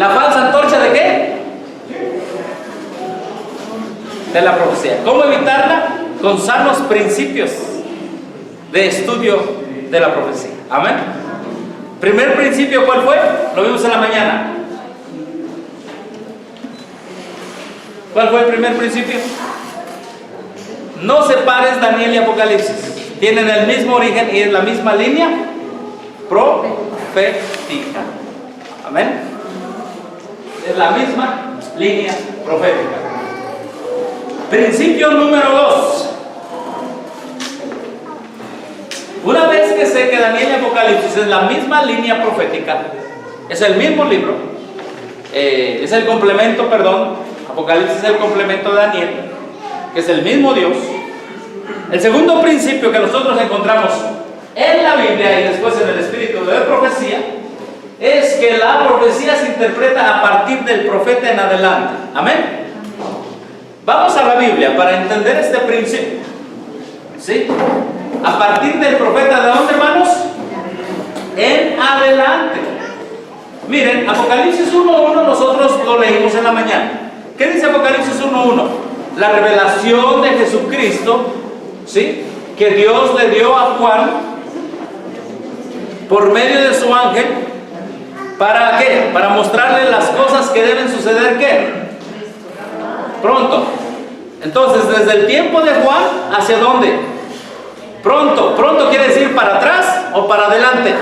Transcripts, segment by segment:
¿La falsa antorcha de qué? De la profecía. ¿Cómo evitarla? Con sanos principios de estudio de la profecía. Amén. Primer principio, ¿cuál fue? Lo vimos en la mañana. ¿Cuál fue el primer principio? No separes Daniel y Apocalipsis. Tienen el mismo origen y es la misma línea profética. Amén. Es la misma línea profética. Principio número 2. Una vez que sé que Daniel y Apocalipsis es la misma línea profética, es el mismo libro, es el complemento, Apocalipsis es el complemento de Daniel, que es el mismo Dios. El segundo principio que nosotros encontramos en la Biblia y después en el espíritu de profecía es que la profecía se interpreta a partir del profeta en adelante. Amén. Vamos a la Biblia para entender este principio. ¿Sí? A partir del profeta, ¿de dónde, hermanos? En adelante. Miren, Apocalipsis 1.1 nosotros lo leímos en la mañana. ¿Qué dice Apocalipsis 1.1? La revelación de Jesucristo, ¿sí?, que Dios le dio a Juan por medio de su ángel. ¿Para qué? Para mostrarle las cosas que deben suceder, ¿qué? Pronto. Entonces, desde el tiempo de Juan, ¿hacia dónde? Pronto. ¿Pronto quiere decir para atrás o para adelante?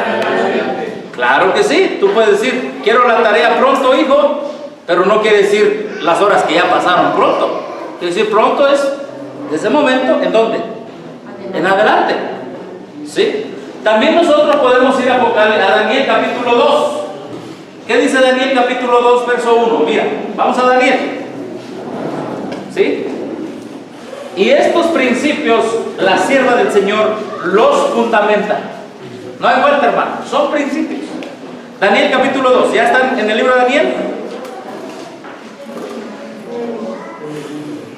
Claro que sí. Tú puedes decir, quiero la tarea pronto, hijo, pero no quiere decir las horas que ya pasaron pronto. Quiere decir pronto es desde ese momento, ¿en dónde? En adelante. ¿Sí? También nosotros podemos ir a Daniel capítulo 2. ¿Qué dice Daniel capítulo 2, verso 1? Mira, vamos a Daniel. ¿Sí? Y estos principios, la sierva del Señor los fundamenta. No hay vuelta, hermano, son principios. Daniel capítulo 2, ¿ya están en el libro de Daniel?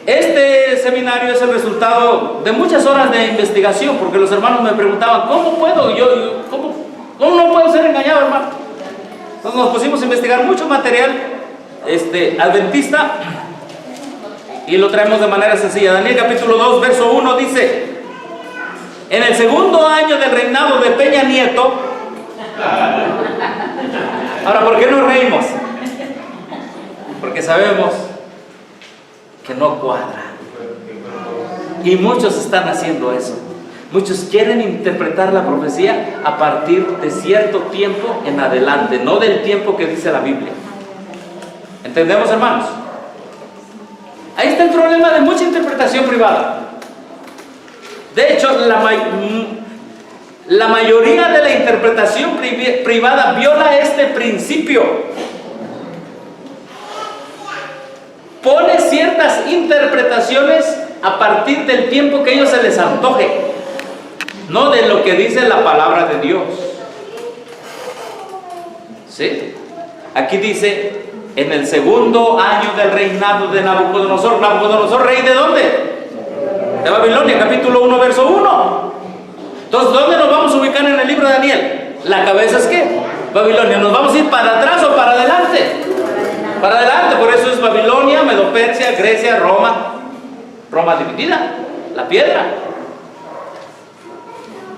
Este seminario es el resultado de muchas horas de investigación, porque los hermanos me preguntaban, ¿cómo puedo? ¿Cómo no puedo ser engañado, hermano? Entonces nos pusimos a investigar mucho material adventista y lo traemos de manera sencilla. Daniel capítulo 2, verso 1 dice: en el segundo año del reinado de Peña Nieto. Ahora, ¿por qué nos reímos? Porque sabemos que no cuadra. Y muchos están haciendo eso. Muchos quieren interpretar la profecía a partir de cierto tiempo en adelante, no del tiempo que dice la Biblia. ¿Entendemos, hermanos? Ahí está el problema de mucha interpretación privada. De hecho, la mayoría de la interpretación privada viola este principio. Pone ciertas interpretaciones a partir del tiempo que a ellos se les antoje, no de lo que dice la palabra de Dios. ¿Sí? Aquí dice, en el segundo año del reinado de Nabucodonosor. ¿Nabucodonosor, rey de dónde? De Babilonia, capítulo 1, verso 1. Entonces, ¿dónde nos vamos a ubicar en el libro de Daniel? ¿La cabeza es qué? Babilonia. ¿Nos vamos a ir para atrás o para adelante? Para adelante, por eso es Babilonia, Medo-Persia, Grecia, Roma. Roma dividida, la piedra.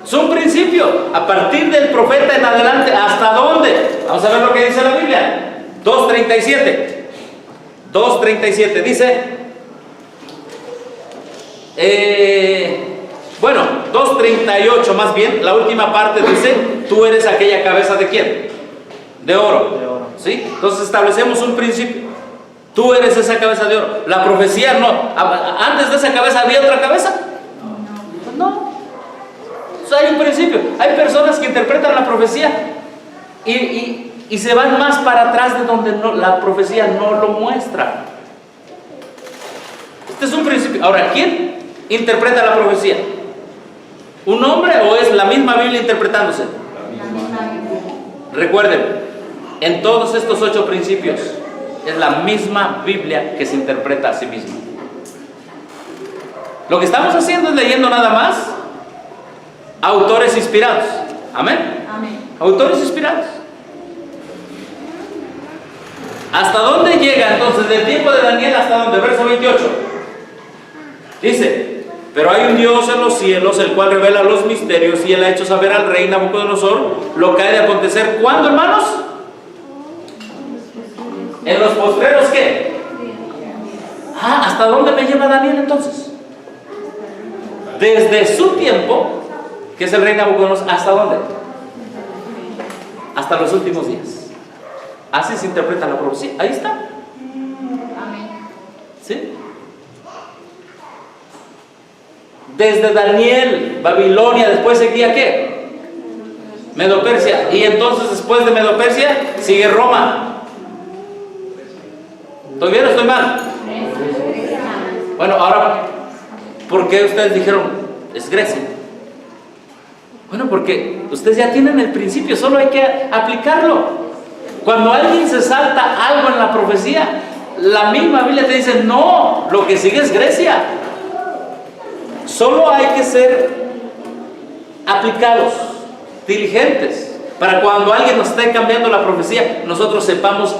Es un principio, a partir del profeta en adelante, ¿hasta dónde? Vamos a ver lo que dice la Biblia. 2.37. 2.37 dice, 2.38 más bien, la última parte dice, tú eres aquella cabeza de ¿quién? De oro. ¿Sí? Entonces establecemos un principio. Tú eres esa cabeza de oro. La profecía no. Antes de esa cabeza había otra cabeza. No. O sea, hay un principio. Hay personas que interpretan la profecía y se van más para atrás de donde la profecía no lo muestra. Este es un principio. Ahora, ¿quién interpreta la profecía? ¿Un hombre o es la misma Biblia interpretándose? La misma Biblia. Recuerden, en todos estos 8 principios es la misma Biblia que se interpreta a sí misma. Lo que estamos haciendo es leyendo nada más autores inspirados. ¿Amén? Amén. Autores inspirados. ¿Hasta dónde llega entonces? Del tiempo de Daniel hasta dónde? Verso 28. Dice: pero hay un Dios en los cielos, el cual revela los misterios, y él ha hecho saber al rey Nabucodonosor lo que ha de acontecer. ¿Cuándo, hermanos? En los postreros, ¿qué? ¿Hasta dónde me lleva Daniel entonces? Desde su tiempo, que es el rey Nabucodonosor, ¿hasta dónde? Hasta los últimos días. Así se interpreta la profecía. Ahí está. ¿Sí? Desde Daniel, Babilonia, después seguía ¿qué? Medo-Persia. Y entonces después de Medo-Persia sigue Roma. ¿Estoy bien o estoy mal? Bueno, ahora, ¿por qué ustedes dijeron es Grecia? Bueno, porque ustedes ya tienen el principio, solo hay que aplicarlo. Cuando alguien se salta algo en la profecía, la misma Biblia te dice: no, lo que sigue es Grecia. Solo hay que ser aplicados, diligentes, para cuando alguien nos esté cambiando la profecía, nosotros sepamos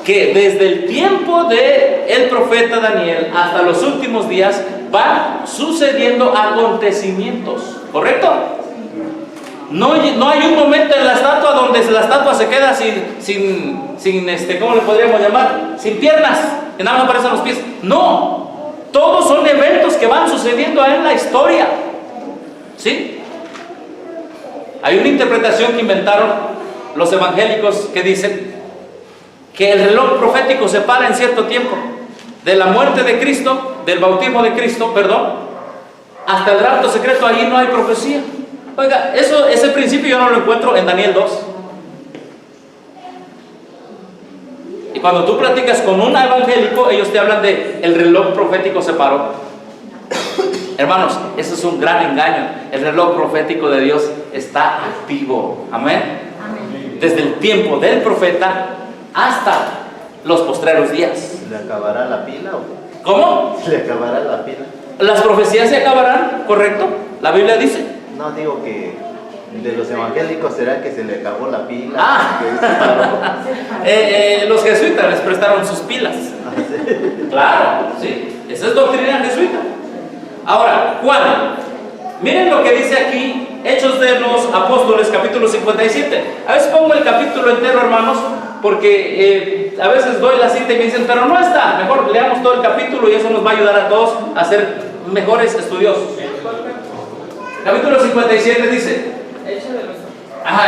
que desde el tiempo del profeta Daniel hasta los últimos días van sucediendo acontecimientos, ¿correcto? No hay un momento en la estatua donde la estatua se queda sin ¿cómo le podríamos llamar? Sin piernas, que nada más aparecen los pies. No. Todos son eventos que van sucediendo en la historia. ¿Sí? Hay una interpretación que inventaron los evangélicos que dicen que el reloj profético se para en cierto tiempo. De la muerte de Cristo, del bautismo de Cristo, perdón, hasta el rapto secreto, allí no hay profecía. Oiga, ese principio yo no lo encuentro en Daniel 2. Y cuando tú platicas con un evangélico, ellos te hablan de el reloj profético se paró. Hermanos, eso es un gran engaño. El reloj profético de Dios está activo. Amén. Amén. Desde el tiempo del profeta hasta los postreros días. ¿Se le acabará la pila o? ¿Cómo? ¿Se le acabará la pila? Las profecías se acabarán, ¿correcto? La Biblia dice. No, digo que de los evangélicos será que se le acabó la pila. Los jesuitas les prestaron sus pilas. Claro, sí. Esa es doctrina jesuita. Ahora, Juan, miren lo que dice aquí, Hechos de los Apóstoles, capítulo 57. A veces pongo el capítulo entero, hermanos, porque a veces doy la cita y me dicen, pero no está. Mejor leamos todo el capítulo y eso nos va a ayudar a todos a ser mejores estudiosos. Capítulo 57 dice,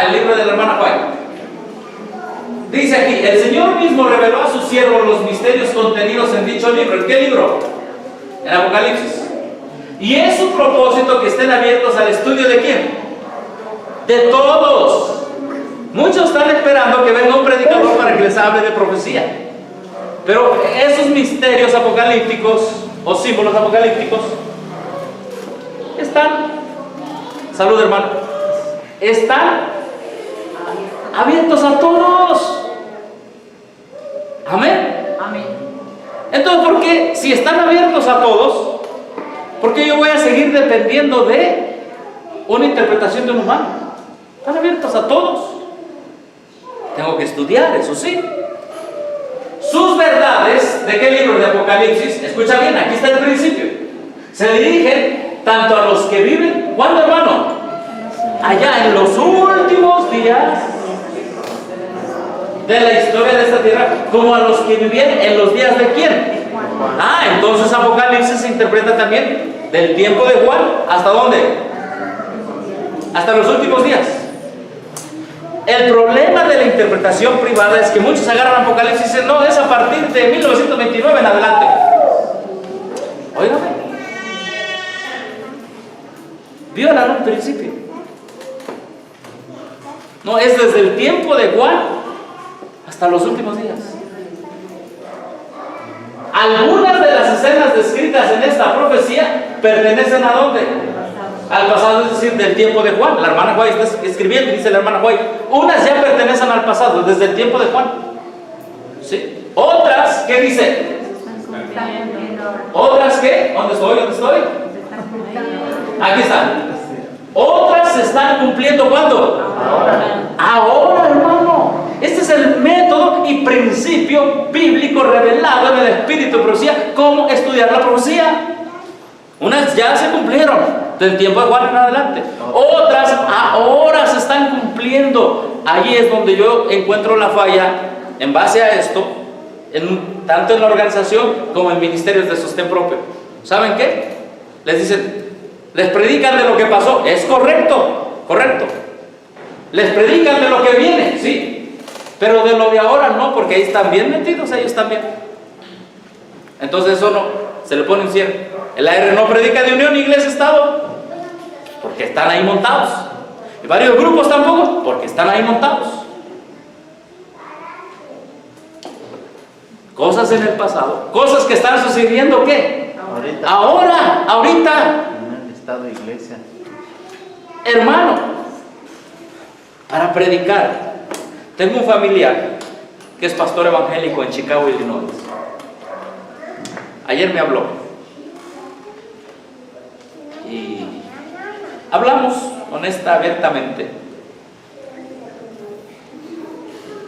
el libro de la hermana Juan. Dice aquí: el Señor mismo reveló a sus siervos los misterios contenidos en dicho libro. ¿En qué libro? En Apocalipsis. Y es su propósito que estén abiertos al estudio ¿de quién? De todos. Muchos están esperando que venga un predicador para que les hable de profecía. Pero esos misterios apocalípticos o símbolos apocalípticos están, salud hermano, están abiertos a todos. Amén. Amén. Entonces, ¿por qué? Si están abiertos a todos, ¿por qué yo voy a seguir dependiendo de una interpretación de un humano? Están abiertos a todos. Tengo que estudiar, eso sí. Sus verdades, ¿de qué libro? De Apocalipsis. Escucha bien, aquí está el principio. Se dirigen tanto a los que viven, ¿cuándo, hermano? Allá en los últimos días de la historia de esta tierra, como a los que vivían en los días de ¿quién? Entonces Apocalipsis se interpreta también del tiempo de Juan, ¿hasta dónde? Hasta los últimos días. El problema de la interpretación privada es que muchos agarran Apocalipsis y dicen, no, es a partir de 1929 en adelante. Óigame, violan un principio. No, es desde el tiempo de Juan hasta los últimos días. Algunas de las escenas descritas en esta profecía pertenecen ¿a dónde? Al pasado, es decir, del tiempo de Juan. La hermana Juan está escribiendo, dice la hermana Juan, unas ya pertenecen al pasado, desde el tiempo de Juan. ¿Sí? Otras, ¿qué dice? ¿Otras qué? ¿Dónde estoy? ¿Dónde estoy? Aquí están. Otras se están cumpliendo, ¿cuándo? Ahora, hermano. Este es el método y principio bíblico revelado en el Espíritu de Profecía, cómo estudiar la profecía. Unas ya se cumplieron del tiempo de Juan en adelante, otras ahora se están cumpliendo. Allí es donde yo encuentro la falla en base a esto, tanto en la organización como en ministerios de sostén propio. ¿Saben qué? Les dicen, les predican de lo que pasó, es correcto, correcto. Les predican de lo que viene, sí, pero de lo de ahora no, porque ahí están bien metidos ellos también. Entonces eso no, se le pone un cierre. El AR no predica de unión iglesia-estado, porque están ahí montados. Y varios grupos tampoco, porque están ahí montados. Cosas en el pasado, cosas que están sucediendo, ¿qué? Ahorita. En el estado de iglesia. Hermano, para predicar. Tengo un familiar que es pastor evangélico en Chicago, Illinois. Ayer me habló y hablamos abiertamente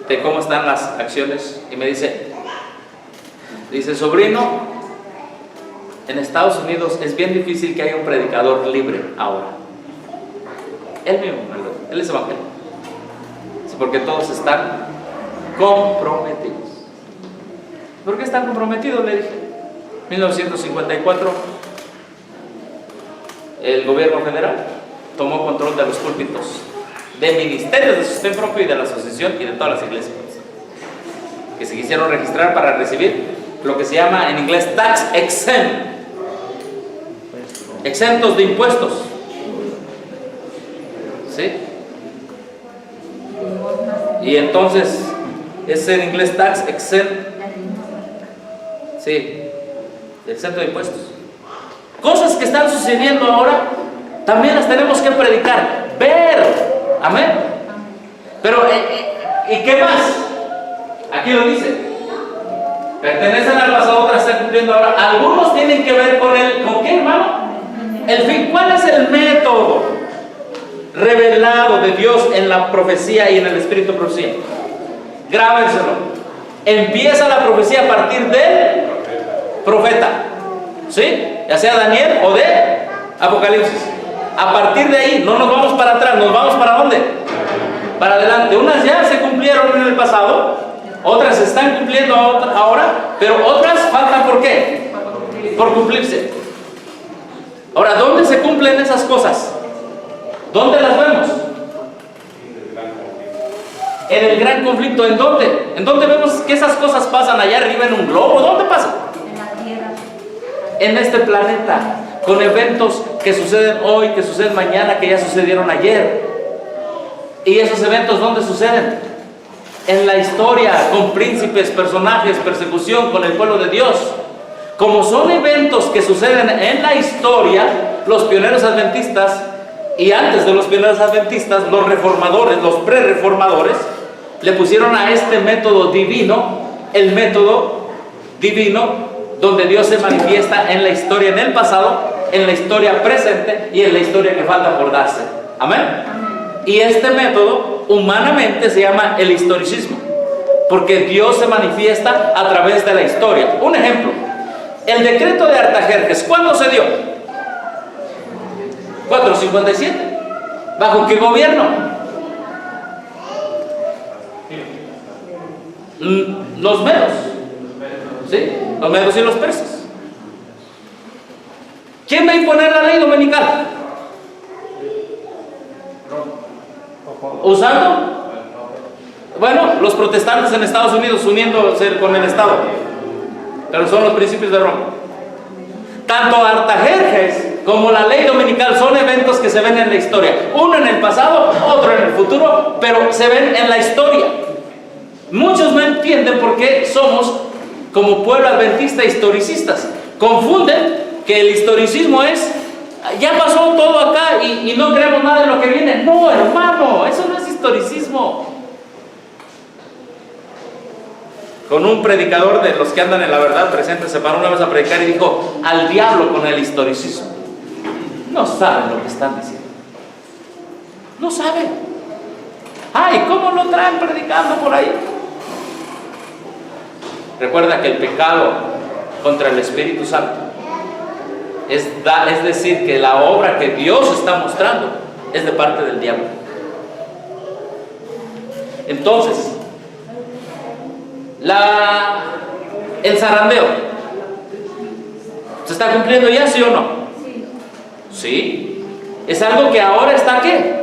de cómo están las acciones y me dice, sobrino, en Estados Unidos es bien difícil que haya un predicador libre ahora. Él mismo, él es evangélico. Sí, porque todos están comprometidos. ¿Por qué están comprometidos? Le dije. 1954, el gobierno federal tomó control de los púlpitos, de ministerios de sostén propio y de la asociación y de todas las iglesias que se quisieron registrar para recibir lo que se llama en inglés tax exempt, exentos de impuestos. ¿Sí? Y entonces es en inglés tax exempt. Sí, exento de impuestos. Cosas que están sucediendo ahora también las tenemos que predicar, ver. Amén. Pero ¿y qué más? Aquí lo dice, pertenecen al pasado, otras están cumpliendo ahora. Algunos tienen que ver ¿con qué, hermano? El fin. ¿Cuál es el método revelado de Dios en la profecía y en el espíritu de profecía? Grábenselo. Empieza la profecía a partir del profeta, ¿sí? Ya sea Daniel o de Apocalipsis. A partir de ahí, no nos vamos para atrás, nos vamos ¿para dónde? Para adelante. Unas ya se cumplieron en el pasado, otras se están cumpliendo ahora, pero otras faltan. ¿Por qué? Por cumplirse. Ahora, ¿dónde se cumplen esas cosas? ¿Dónde las vemos? En el gran conflicto. ¿En dónde? ¿En dónde vemos que esas cosas pasan? ¿Allá arriba en un globo? ¿Dónde pasa? En la tierra. En este planeta, con eventos que suceden hoy, que suceden mañana, que ya sucedieron ayer. ¿Y esos eventos dónde suceden? En la historia, con príncipes, personajes, persecución, con el pueblo de Dios. Como son eventos que suceden en la historia, los pioneros adventistas, y antes de los pioneros adventistas, los reformadores, los pre-reformadores, le pusieron a este método divino, el método divino, donde Dios se manifiesta en la historia, en el pasado, en la historia presente y en la historia que falta por darse. ¿Amén? Y este método humanamente se llama el historicismo, porque Dios se manifiesta a través de la historia. Un ejemplo, el decreto de Artajerjes, ¿cuándo se dio? 457. ¿Bajo qué gobierno? Los medos, ¿sí? Los medos y los persas. ¿Quién va a imponer la ley dominical? ¿Usando? Bueno, los protestantes en Estados Unidos uniéndose con el Estado, pero son los principios de Roma. Tanto Artajerjes como la ley dominical son eventos que se ven en la historia. Uno en el pasado, otro en el futuro, pero se ven en la historia. Muchos no entienden por qué somos, como pueblo adventista, historicistas. Confunden que el historicismo es, ya pasó todo acá y no creemos nada de lo que viene. No, hermano, eso no es historicismo. Con un predicador de los que andan en la verdad presente, se paró una vez a predicar y dijo: al diablo con el historicismo. No saben lo que están diciendo. No saben. Ay, ¿cómo lo traen predicando por ahí? Recuerda que el pecado contra el Espíritu Santo es decir, que la obra que Dios está mostrando es de parte del diablo. Entonces, el zarandeo, ¿se está cumpliendo ya, sí o no? Sí. Es algo que ahora está, ¿qué?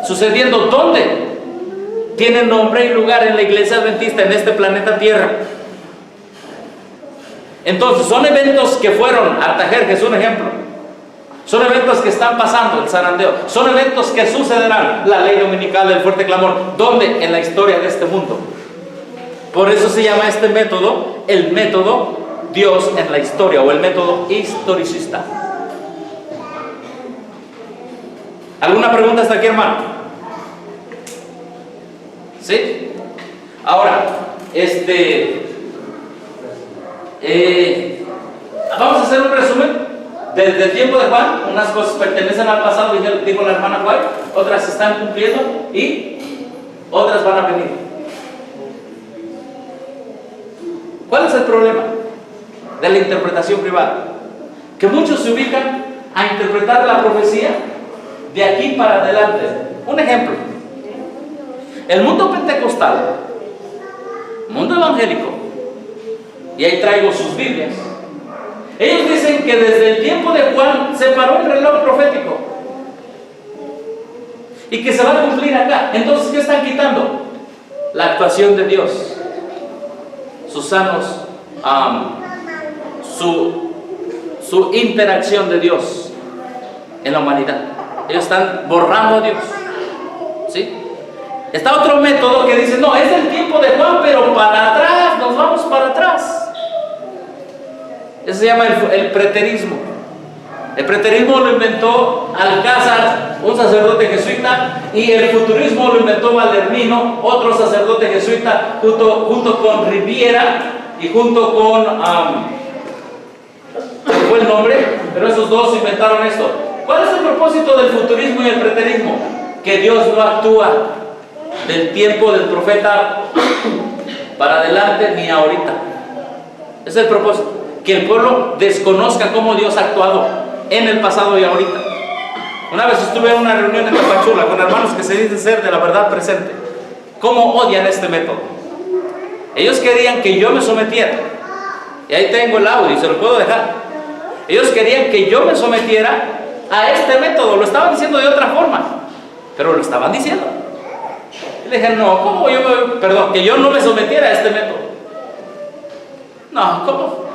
Sucediendo. ¿Dónde? Tiene nombre y lugar en la iglesia adventista, en este planeta Tierra. Entonces, son eventos que fueron, Artajerjes es un ejemplo. Son eventos que están pasando, el zarandeo. Son eventos que sucederán, la ley dominical del fuerte clamor. ¿Dónde? En la historia de este mundo. Por eso se llama este método, el método Dios en la historia, o el método historicista. ¿Alguna pregunta hasta aquí, hermano? ¿Sí? Ahora, vamos a hacer un resumen desde el tiempo de Juan. Unas cosas pertenecen al pasado, dijo la hermana White, otras se están cumpliendo y otras van a venir. ¿Cuál es el problema de la interpretación privada? Que muchos se ubican a interpretar la profecía de aquí para adelante. Un ejemplo: el mundo pentecostal, mundo evangélico, y ahí traigo sus Biblias, ellos dicen que desde el tiempo de Juan se paró el reloj profético y que se va a cumplir acá. Entonces, ¿qué están quitando? La actuación de Dios, sus sanos, su interacción de Dios en la humanidad. Ellos están borrando a Dios, ¿sí? Está otro método que dice, no, es el tiempo de Juan, pero para atrás, nos vamos para atrás. Eso se llama el preterismo. El preterismo lo inventó Alcázar, un sacerdote jesuita, y el futurismo lo inventó Valernino, otro sacerdote jesuita, junto con Riviera y junto con... ¿cuál fue el nombre? Pero esos dos inventaron esto. ¿Cuál es el propósito del futurismo y el preterismo? Que Dios no actúa del tiempo del profeta para adelante ni ahorita. Ese es el propósito. Que el pueblo desconozca cómo Dios ha actuado en el pasado y ahorita. Una vez estuve en una reunión en Tapachula con hermanos que se dicen ser de la verdad presente. ¿Cómo odian este método? Ellos querían que yo me sometiera. Y ahí tengo el audio y se lo puedo dejar. Ellos querían que yo me sometiera a este método. Lo estaban diciendo de otra forma, pero lo estaban diciendo. Y le dije, no, ¿cómo que yo no me sometiera a este método? No, ¿cómo?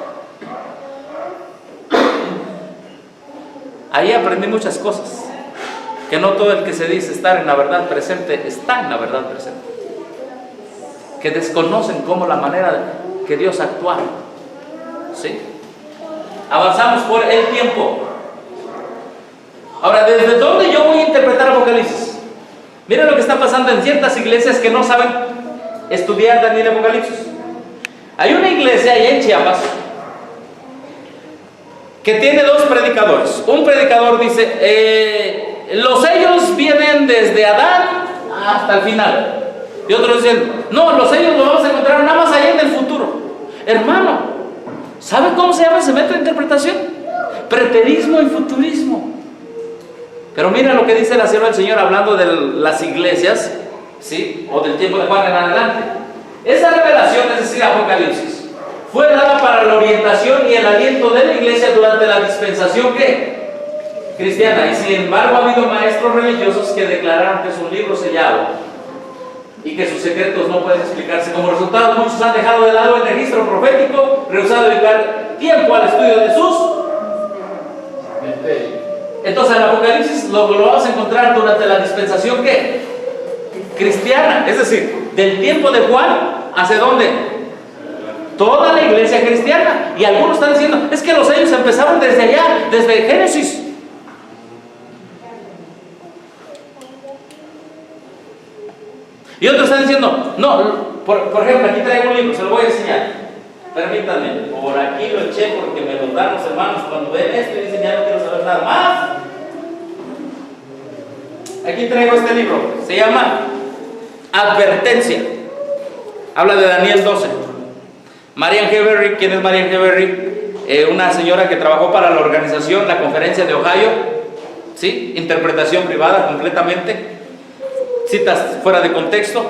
Ahí aprendí muchas cosas. Que no todo el que se dice estar en la verdad presente está en la verdad presente. Que desconocen cómo la manera que Dios actúa. ¿Sí? Avanzamos por el tiempo. Ahora, ¿desde dónde yo voy a interpretar Apocalipsis? Miren lo que está pasando en ciertas iglesias que no saben estudiar Daniel y Apocalipsis. Hay una iglesia allá en Chiapas que tiene dos predicadores. Un predicador dice, los sellos vienen desde Adán hasta el final. Y otros dicen, no, los sellos los vamos a encontrar nada más allá en el futuro. Hermano, ¿sabe cómo se llama ese método de interpretación? Preterismo y futurismo. Pero mira lo que dice la sierva del Señor hablando de las iglesias, ¿sí? O del tiempo de Juan en adelante. Esa revelación, es decir, Apocalipsis, fue dada para la orientación y el aliento de la iglesia durante la dispensación ¿qué? Cristiana. Y sin embargo ha habido maestros religiosos que declararon que es un libro sellado y que sus secretos no pueden explicarse. Como resultado, muchos han dejado de lado el registro profético, rehusado dedicar tiempo al estudio de sus. Entonces el Apocalipsis lo vas a encontrar durante la dispensación ¿qué? Cristiana, es decir, del tiempo de Juan, ¿hacia dónde? Toda la iglesia cristiana. Y algunos están diciendo, es que los sellos empezaron desde allá, desde Génesis. Y otros están diciendo, no, por ejemplo, aquí traigo un libro, se lo voy a enseñar. Permítanme, por aquí lo eché porque me lo dan los hermanos cuando ven esto y dicen, ya no quiero saber nada más. Aquí traigo este libro, se llama Advertencia. Habla de Daniel 12. Marian Heberry, ¿quién es Marian Heberry? Una señora que trabajó para la organización, la conferencia de Ohio, ¿sí? Interpretación privada completamente, citas fuera de contexto,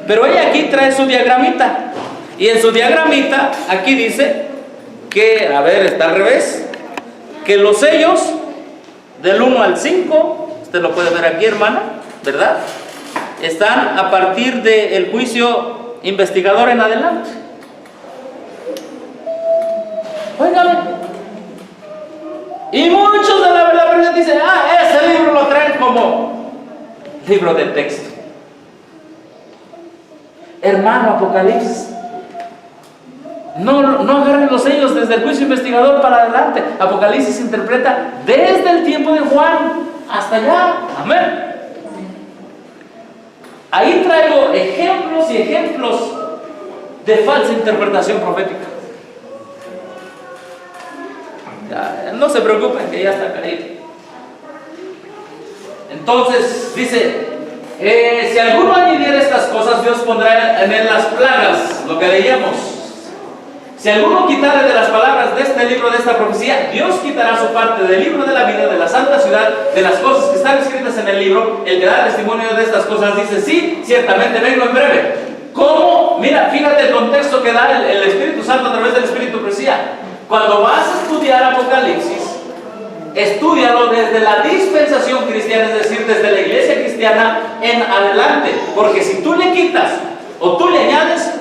pero ella aquí trae su diagramita, y en su diagramita aquí dice que, a ver, está al revés, que los sellos del 1 al 5, usted lo puede ver aquí, hermana, ¿verdad? Están a partir del juicio investigador en adelante. Óigame. Y muchos de la prensa dicen, ese libro lo traen como libro de texto. Hermano, Apocalipsis. No agarren los sellos desde el juicio investigador para adelante. Apocalipsis se interpreta desde el tiempo de Juan hasta allá. Amén. Ahí traigo ejemplos y ejemplos de falsa interpretación profética. Ya, no se preocupen que ya está caído. Entonces dice, si alguno añadiera estas cosas, Dios pondrá en él las plagas, lo que leíamos. Si alguno quitare de las palabras de este libro, de esta profecía, Dios quitará su parte del libro de la vida, de la santa ciudad, de las cosas que están escritas en el libro. El que da testimonio de estas cosas dice, sí, ciertamente vengo en breve. ¿Cómo? Mira, fíjate el contexto que da el Espíritu Santo a través del Espíritu Profecía. Cuando vas a estudiar Apocalipsis, estúdialo desde la dispensación cristiana, es decir, desde la iglesia cristiana en adelante. Porque si tú le quitas o tú le añades,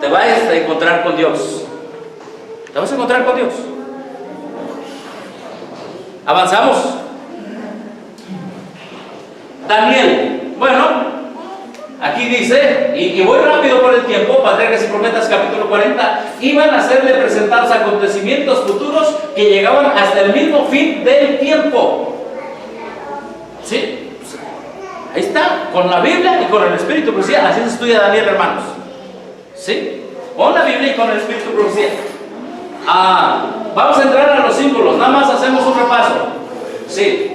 te vas a encontrar con Dios. Te vas a encontrar con Dios. Avanzamos. Daniel. Bueno, aquí dice, y voy rápido por el tiempo, Patriarcas y Profetas capítulo 40, iban a serle presentados acontecimientos futuros que llegaban hasta el mismo fin del tiempo. ¿Sí? Ahí está, con la Biblia y con el Espíritu Profecía. Así se estudia Daniel, hermanos. ¿Sí? Con la Biblia y con el Espíritu Profecía. Vamos a entrar a los símbolos, nada más hacemos un repaso. Sí.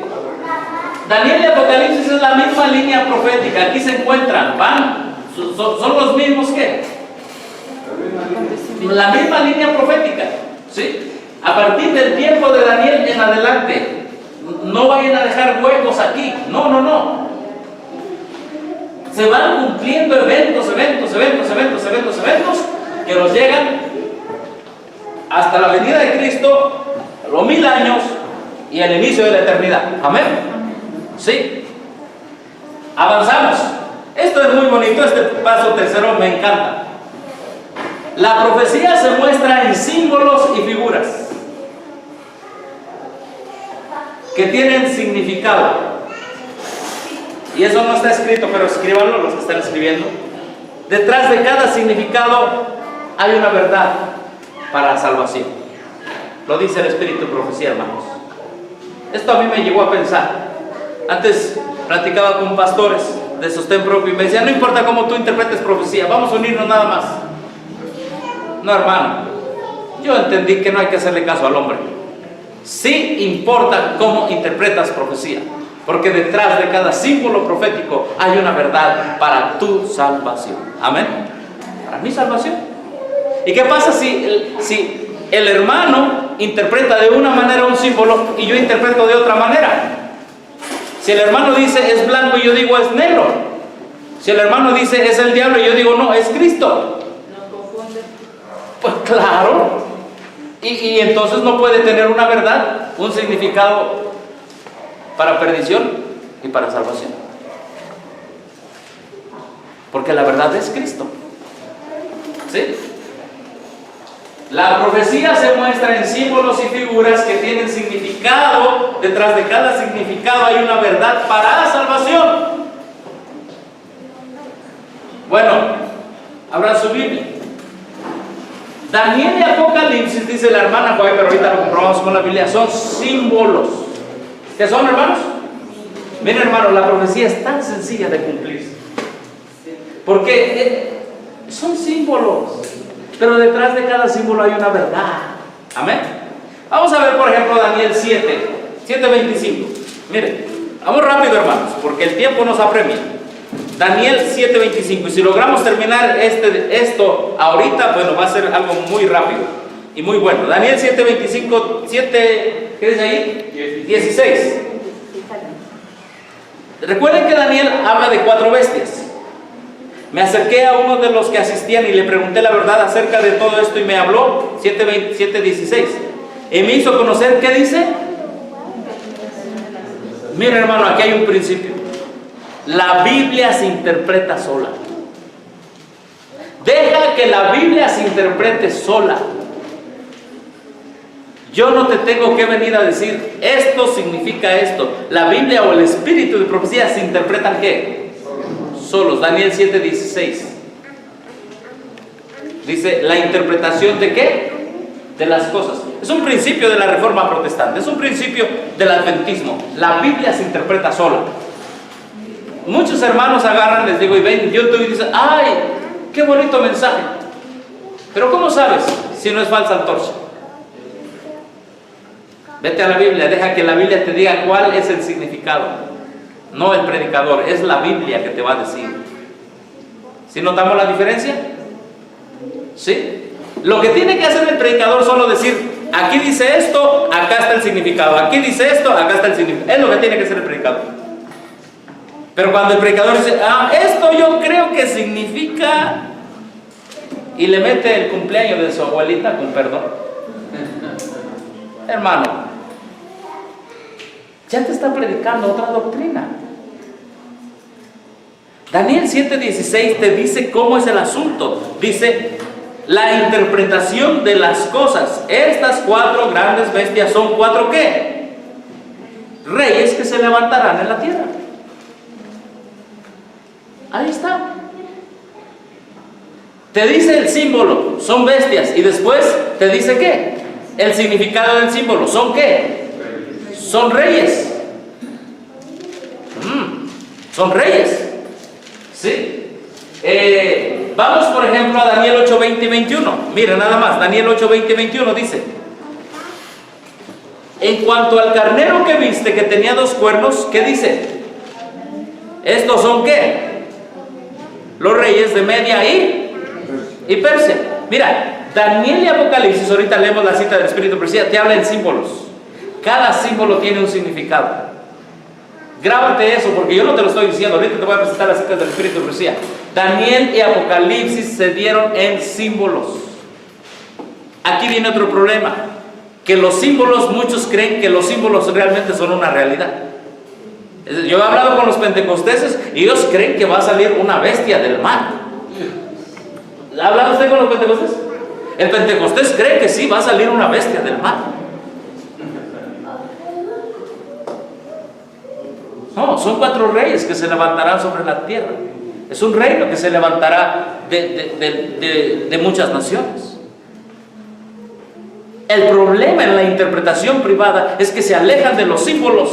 Daniel y Apocalipsis es la misma línea profética, aquí se encuentran, son los mismos que la misma línea profética, ¿sí? A partir del tiempo de Daniel en adelante, no vayan a dejar huecos aquí, no. Se van cumpliendo eventos que nos llegan hasta la venida de Cristo, los 1000 años y el inicio de la eternidad. Amén. Sí. Avanzamos. Esto es muy bonito, este paso tercero me encanta. La profecía se muestra en símbolos y figuras que tienen significado. Y eso no está escrito, pero escríbanlo los que están escribiendo. Detrás de cada significado hay una verdad para la salvación. Lo dice el Espíritu Profecía, hermanos. Esto a mí me llegó a pensar. Antes platicaba con pastores de sostén propio y me decían, no importa cómo tú interpretes profecía, vamos a unirnos nada más. No, hermano, yo entendí que no hay que hacerle caso al hombre. Sí importa cómo interpretas profecía, porque detrás de cada símbolo profético hay una verdad para tu salvación. Amén. Para mi salvación. ¿Y qué pasa si el hermano interpreta de una manera un símbolo y yo interpreto de otra manera? Si el hermano dice es blanco y yo digo es negro. Si el hermano dice es el diablo y yo digo no, es Cristo. No confunde. Pues claro. Y entonces no puede tener una verdad, un significado para perdición y para salvación. Porque la verdad es Cristo. ¿Sí? La profecía se muestra en símbolos y figuras que tienen significado. Detrás de cada significado hay una verdad para la salvación. Bueno, abran su Biblia. Daniel y Apocalipsis, dice la hermana Joy, pero ahorita lo comprobamos con la Biblia, son símbolos. ¿Qué son, hermanos? Miren, hermanos, la profecía es tan sencilla de cumplir. Porque son símbolos. Pero detrás de cada símbolo hay una verdad. Amén. Vamos a ver, por ejemplo, Daniel 7:25. Miren, vamos rápido, hermanos, porque el tiempo nos apremia. Daniel 7:25. Y si logramos terminar esto ahorita, bueno, va a ser algo muy rápido y muy bueno. Daniel 7:25, ¿qué dice ahí? 16. Recuerden que Daniel habla de 4 bestias. Me acerqué a uno de los que asistían y le pregunté la verdad acerca de todo esto y me habló, 7:16. Y me hizo conocer, ¿qué dice? Mira, hermano, aquí hay un principio. La Biblia se interpreta sola. Deja que la Biblia se interprete sola. Yo no te tengo que venir a decir, esto significa esto. La Biblia o el espíritu de profecía se interpretan, ¿qué? Solos. Daniel 7:16. Dice, ¿la interpretación de qué? De las cosas. Es un principio de la Reforma Protestante, es un principio del Adventismo. La Biblia se interpreta sola. Muchos hermanos agarran, les digo, y ven YouTube y dicen, ¡ay, qué bonito mensaje! Pero ¿cómo sabes si no es falsa antorcha? Vete a la Biblia, deja que la Biblia te diga cuál es el significado. No el predicador, es la Biblia que te va a decir. ¿Sí notamos la diferencia? ¿Sí? Lo que tiene que hacer el predicador solo decir, aquí dice esto, acá está el significado. Aquí dice esto, acá está el significado. Es lo que tiene que hacer el predicador. Pero cuando el predicador dice, esto yo creo que significa, y le mete el cumpleaños de su abuelita, con perdón. Hermano, ya te está predicando otra doctrina. Daniel 7:16 te dice cómo es el asunto. Dice, la interpretación de las cosas. Estas 4 grandes bestias son 4 ¿qué? Reyes que se levantarán en la tierra. Ahí está. Te dice el símbolo, son bestias. Y después te dice ¿qué? El significado del símbolo, ¿son qué? Son reyes. Son reyes. ¿Sí? Vamos por ejemplo a Daniel 8:20 y 21. Mira nada más, Daniel 8:20 y 21 dice, en cuanto al carnero que viste que tenía 2 cuernos, ¿qué dice? ¿Estos son qué? Los reyes de Media y Persia. Mira, Daniel y Apocalipsis, ahorita leemos la cita del Espíritu de Profecía, te habla en símbolos. Cada símbolo tiene un significado. Grábate eso, porque yo no te lo estoy diciendo. Ahorita te voy a presentar las citas del Espíritu de Profecía. Daniel y Apocalipsis se dieron en símbolos. Aquí viene otro problema, que los símbolos, muchos creen que los símbolos realmente son una realidad. Yo he hablado con los pentecosteses y ellos creen que va a salir una bestia del mar. ¿Ha hablado usted con los pentecostés? El pentecostés cree que sí va a salir una bestia del mar. No, son 4 reyes que se levantarán sobre la tierra. Es un reino que se levantará de muchas naciones. El problema en la interpretación privada es que se alejan de los símbolos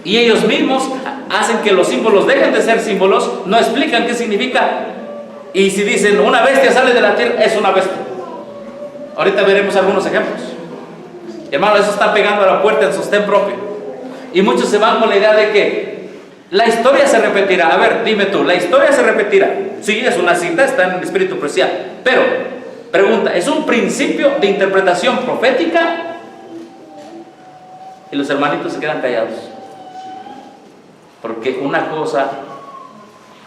y ellos mismos hacen que los símbolos dejen de ser símbolos, no explican qué significa. Y si dicen una bestia sale de la tierra, es una bestia. Ahorita veremos algunos ejemplos. Hermano, eso está pegando a la puerta en sostén propio. Y muchos se van con la idea de que la historia se repetirá. A ver, dime tú, ¿la historia se repetirá? Sí, es una cita, está en el Espíritu Profecía. Pero, pregunta, ¿es un principio de interpretación profética? Y los hermanitos se quedan callados. Porque una cosa,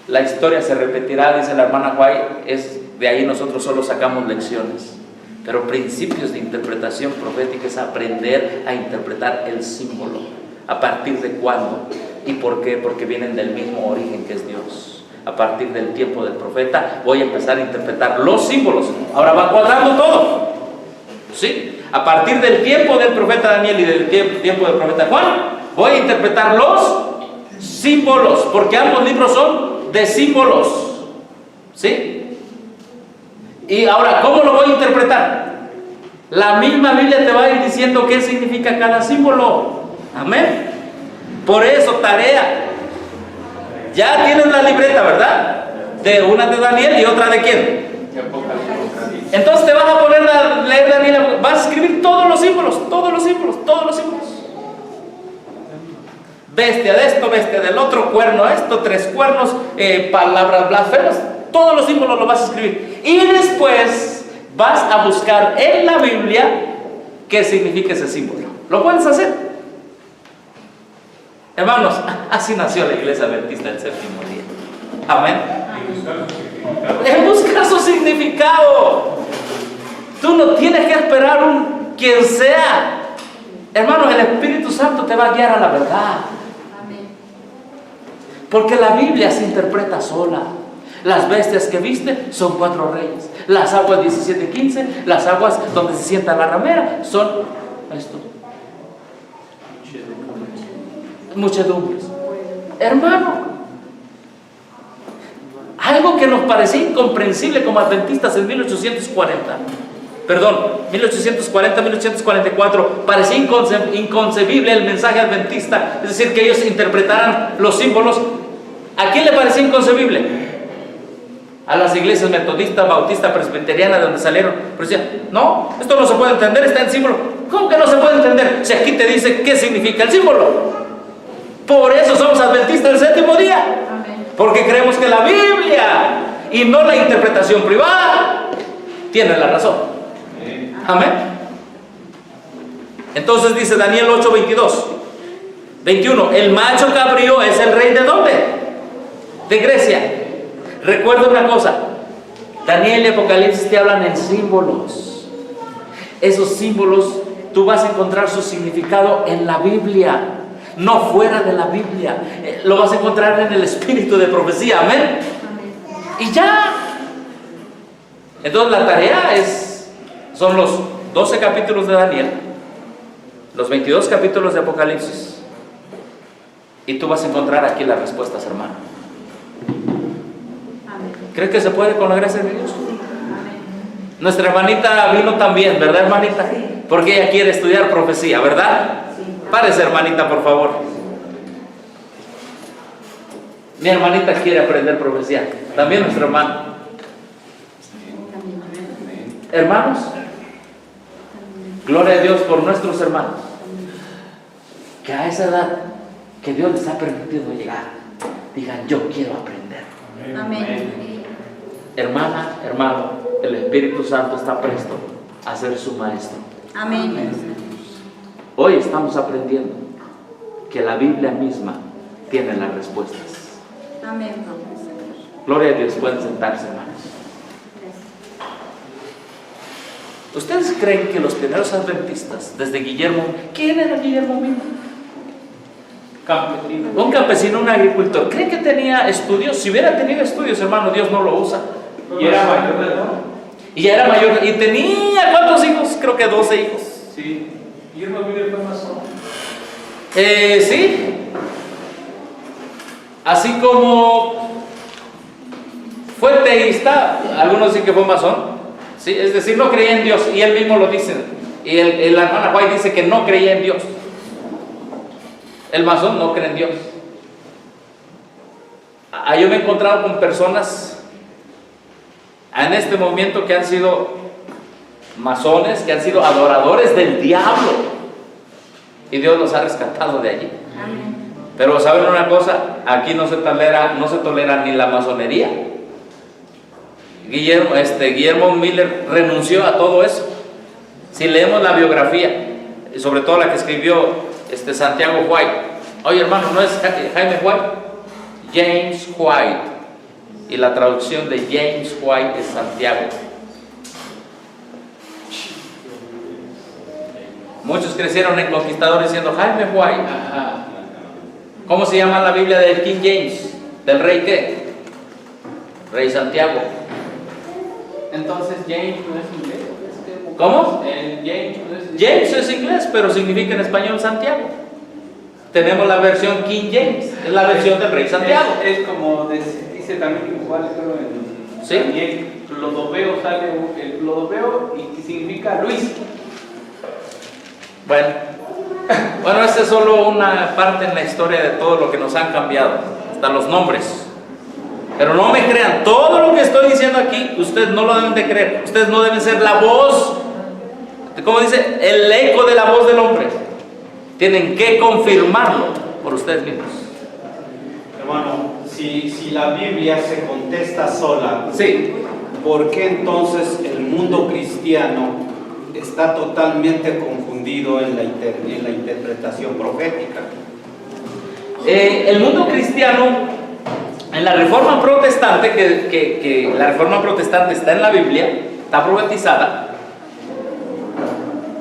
la historia se repetirá, dice la hermana White, es de ahí nosotros solo sacamos lecciones. Pero principios de interpretación profética es aprender a interpretar el símbolo. ¿A partir de cuándo? ¿Y por qué? Porque vienen del mismo origen que es Dios. A partir del tiempo del profeta voy a empezar a interpretar los símbolos. Ahora va cuadrando todo. ¿Sí? A partir del tiempo del profeta Daniel y del tiempo del profeta Juan, voy a interpretar los símbolos, porque ambos libros son de símbolos. ¿Sí? Y ahora, ¿cómo lo voy a interpretar? La misma Biblia te va a ir diciendo qué significa cada símbolo. Amén. Por eso, tarea. Ya tienes la libreta, ¿verdad? De una de Daniel y otra de quién. Entonces te vas a poner a leer Daniel, vas a escribir todos los símbolos, todos los símbolos, todos los símbolos. bestia de esto, bestia del otro, cuerno esto, 3 cuernos, palabras blasfemas, todos los símbolos los vas a escribir. Y después vas a buscar en la Biblia qué significa ese símbolo. ¿Lo puedes hacer? Hermanos, así nació la Iglesia Adventista del Séptimo Día. Amén. En buscar su significado. Tú no tienes que esperar quien sea. Hermanos, el Espíritu Santo te va a guiar a la verdad. Porque la Biblia se interpreta sola. Las bestias que viste son 4 reyes. Las aguas 17:15, las aguas donde se sienta la ramera son esto. Muchedumbres. Hermano, algo que nos parecía incomprensible como adventistas en 1844, parecía inconcebible el mensaje adventista, es decir, que ellos interpretaran los símbolos. ¿A quién le parecía inconcebible? A las iglesias metodistas, bautistas, presbiterianas, de donde salieron. Pero decían, no, esto no se puede entender, está en símbolo. ¿Cómo que no se puede entender? Si aquí te dice qué significa el símbolo. Por eso somos adventistas del séptimo día. Porque creemos que la Biblia y no la interpretación privada tiene la razón. Amén. Entonces dice Daniel 8:21, el macho cabrío es el rey ¿de dónde? De Grecia. Recuerda una cosa, Daniel y Apocalipsis te hablan en símbolos. Esos símbolos tú vas a encontrar su significado en la Biblia, no fuera de la Biblia. Lo vas a encontrar en el espíritu de profecía. Amén. Y ya. Entonces la tarea son los 12 capítulos de Daniel, los 22 capítulos de Apocalipsis, y tú vas a encontrar aquí las respuestas, hermano. ¿Crees que se puede con la gracia de Dios? Nuestra hermanita vino también, ¿verdad, hermanita? Porque ella quiere estudiar profecía, ¿verdad? Párese, hermanita, por favor. Mi hermanita quiere aprender profecía. También nuestro hermano. Hermanos, gloria a Dios por nuestros hermanos, que a esa edad que Dios les ha permitido llegar, digan, yo quiero aprender. Amén. Hermana, hermano, el Espíritu Santo está presto a ser su maestro. Amén. Hoy estamos aprendiendo que la Biblia misma tiene las respuestas. Amén. Gloria a Dios. Pueden sentarse, hermanos. ¿Ustedes creen que los primeros adventistas, desde Guillermo, ¿quién era Guillermo Miller? Campesino. Un campesino, un agricultor. ¿Creen que tenía estudios? Si hubiera tenido estudios, hermano, Dios no lo usa. Y era mayor de edad. Y ya era mayor. ¿Y tenía cuántos hijos? Creo que 12 hijos. Sí. Guillermo Miller fue masón. Sí. Así como fue teísta, algunos dicen que fue masón. Sí, es decir, no creía en Dios, y él mismo lo dice. Y la hermana White dice que no creía en Dios. El masón no cree en Dios. Yo me he encontrado con personas en este momento que han sido masones, que han sido adoradores del diablo, y Dios los ha rescatado de allí. Amén. Pero ¿saben una cosa? Aquí no se tolera ni la masonería. Guillermo Miller renunció a todo eso. Si leemos la biografía, sobre todo la que escribió Santiago White. Oye, hermano, no es Jaime White, James White. Y la traducción de James White es Santiago. Muchos crecieron en conquistadores diciendo Jaime White. ¿Cómo se llama la Biblia del King James? ¿Del rey qué? Rey Santiago. Entonces James no es inglés. ¿Cómo? El James no es inglés. James es inglés, pero significa en español Santiago. Tenemos la versión King James, es la versión del rey Santiago. Es como dice también igual, creo, en ¿sí? Daniel, Clodoveo sale el Clodoveo y que significa Luis. Bueno, esta es solo una parte en la historia de todo lo que nos han cambiado, hasta los nombres. Pero no me crean, todo lo que estoy diciendo aquí, ustedes no lo deben de creer. Ustedes no deben ser la voz, como dice, el eco de la voz del hombre. Tienen que confirmarlo por ustedes mismos. Hermano, si la Biblia se contesta sola, Sí. ¿por qué entonces el mundo cristiano está totalmente confundido en la interpretación profética? El mundo cristiano, en la Reforma Protestante, que la Reforma Protestante está en la Biblia, está profetizada.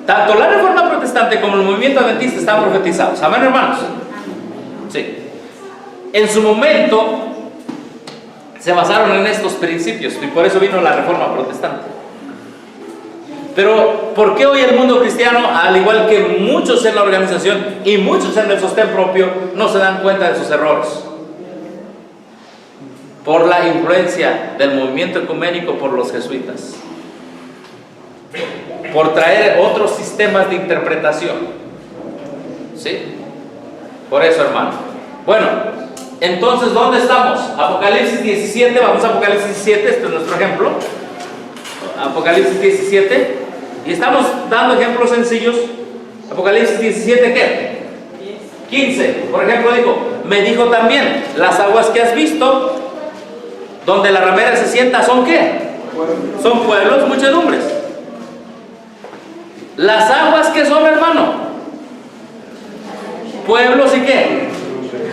Tanto la Reforma Protestante como el movimiento adventista están profetizados. ¿Amén, hermanos? Sí. En su momento se basaron en estos principios y por eso vino la Reforma Protestante. Pero ¿por qué hoy el mundo cristiano, al igual que muchos en la organización y muchos en el sostén propio, no se dan cuenta de sus errores? Por la influencia del movimiento ecuménico por los jesuitas, por traer otros sistemas de interpretación. ¿Sí? Por eso, hermano. Bueno, entonces, ¿dónde estamos? Apocalipsis 17, vamos a Apocalipsis 17, este es nuestro ejemplo. Apocalipsis 17, y estamos dando ejemplos sencillos. Apocalipsis 17, ¿qué? 15, por ejemplo, me dijo también, las aguas que has visto, donde la ramera se sienta, ¿son qué? Son pueblos, muchedumbres. Las aguas que son, hermano, pueblos y qué.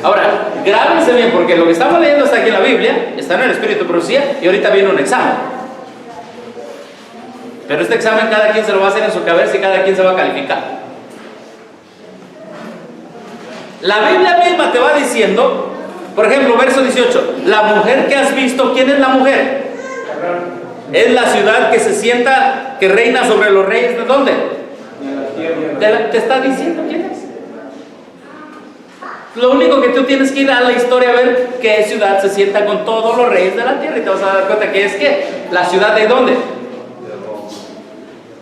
Ahora, grábense bien, porque lo que estamos leyendo está aquí en la Biblia, está en el Espíritu de Profecía, y ahorita viene un examen. Pero este examen cada quien se lo va a hacer en su cabeza y cada quien se va a calificar. La Biblia misma te va diciendo, por ejemplo, verso 18, la mujer que has visto, ¿quién es la mujer? Es la ciudad que se sienta, que reina sobre los reyes, ¿de dónde? Te está diciendo quién es. Lo único que tú tienes que ir a la historia a ver qué ciudad se sienta con todos los reyes de la tierra y te vas a dar cuenta que es que la ciudad de dónde.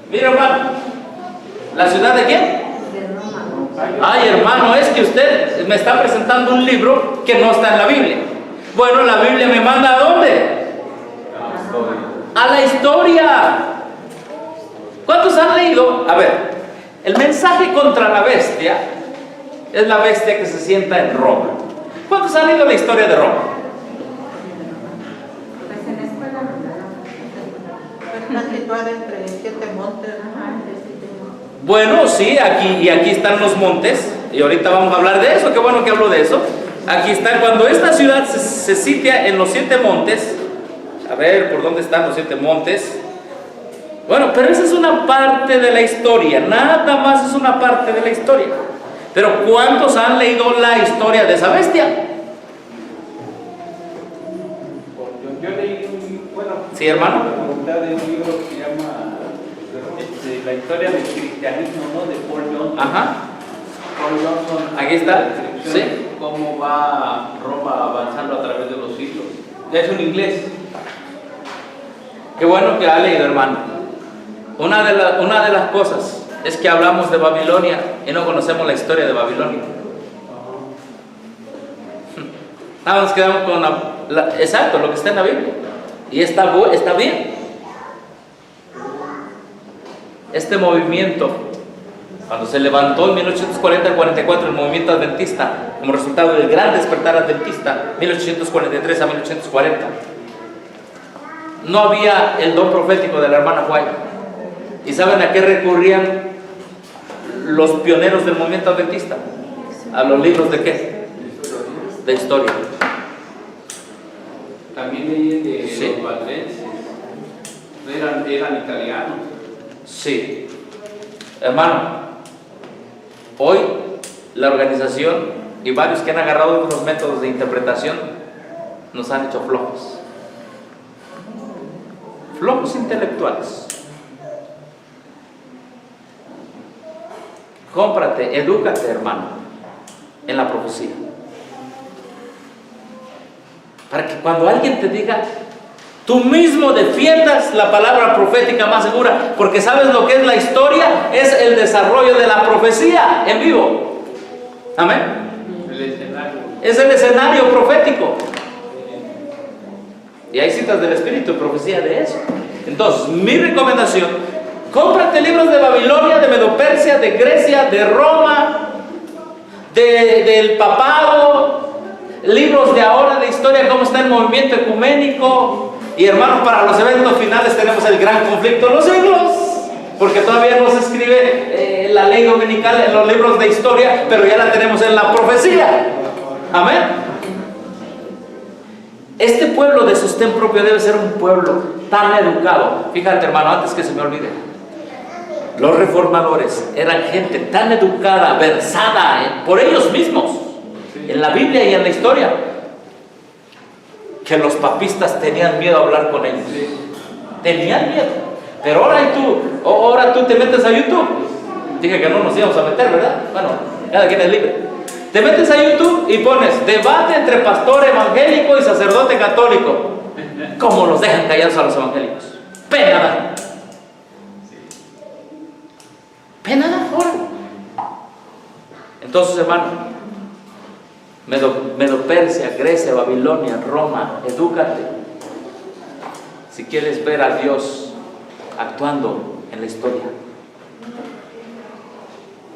Mira, hermano, ¿la ciudad de quién? Ay, hermano, es que usted me está presentando un libro que no está en la Biblia. Bueno, la Biblia me manda ¿a dónde? A la historia. ¿Cuántos han leído? A ver, el mensaje contra la bestia es la bestia que se sienta en Roma. ¿Cuántos han leído la historia de Roma? Pues en la escuela Está situada entre 7 montes. Bueno, sí, aquí están los montes, y ahorita vamos a hablar de eso, qué bueno que hablo de eso. Aquí está, cuando esta ciudad se sitia en los 7 montes, a ver, ¿por dónde están los 7 montes? Bueno, pero esa es una parte de la historia, nada más es una parte de la historia. Pero ¿cuántos han leído la historia de esa bestia? Yo leí Sí, hermano. de un libro que se llama La historia del cristianismo, ¿no? De Paul Johnson. Ajá. Paul Johnson. Aquí está. Sí. Cómo va Roma avanzando a través de los siglos. Ya es un inglés. Qué bueno que ha leído, hermano. Una de las cosas es que hablamos de Babilonia y no conocemos la historia de Babilonia. Nada más quedamos con exacto, lo que está en la Biblia. Y está bien. Este movimiento, cuando se levantó en 1840-44 el movimiento adventista, como resultado del gran despertar adventista, 1843 a 1840, no había el don profético de la hermana White. ¿Y saben a qué recurrían los pioneros del movimiento adventista? A los libros de qué? De historia. También leí de Sí. los valdenses. Eran italianos. Sí. Hermano, hoy la organización y varios que han agarrado otros métodos de interpretación nos han hecho flojos. Flojos intelectuales. Cómprate, edúcate, hermano, en la profecía. Para que cuando alguien te diga, tú mismo defiendas la palabra profética más segura, porque sabes lo que es la historia, es el desarrollo de la profecía en vivo. Amén. El escenario. Es el escenario profético. Y hay citas del Espíritu de profecía de eso. Entonces, mi recomendación, cómprate libros de Babilonia, de Medopersia, de Grecia, de Roma, de el papado, libros de ahora de historia, cómo está el movimiento ecuménico. Y hermanos, para los eventos finales tenemos el gran conflicto de los siglos, porque todavía no se escribe la ley dominical en los libros de historia, pero ya la tenemos en la profecía. Amén. Este pueblo de sostén propio debe ser un pueblo tan educado. Fíjate, hermano, antes que se me olvide, los reformadores eran gente tan educada, versada por ellos mismos en la Biblia y en la historia, que los papistas tenían miedo a hablar con ellos. Tenían miedo. Pero ahora tú te metes a YouTube. Dije que no nos íbamos a meter, ¿verdad? Bueno, cada quien es libre. Te metes a YouTube y pones debate entre pastor evangélico y sacerdote católico. ¿Cómo los dejan callados a los evangélicos? Pena da. Pena da, ahora. Entonces, hermano, Medo-Persia, Grecia, Babilonia, Roma, edúcate si quieres ver a Dios actuando en la historia.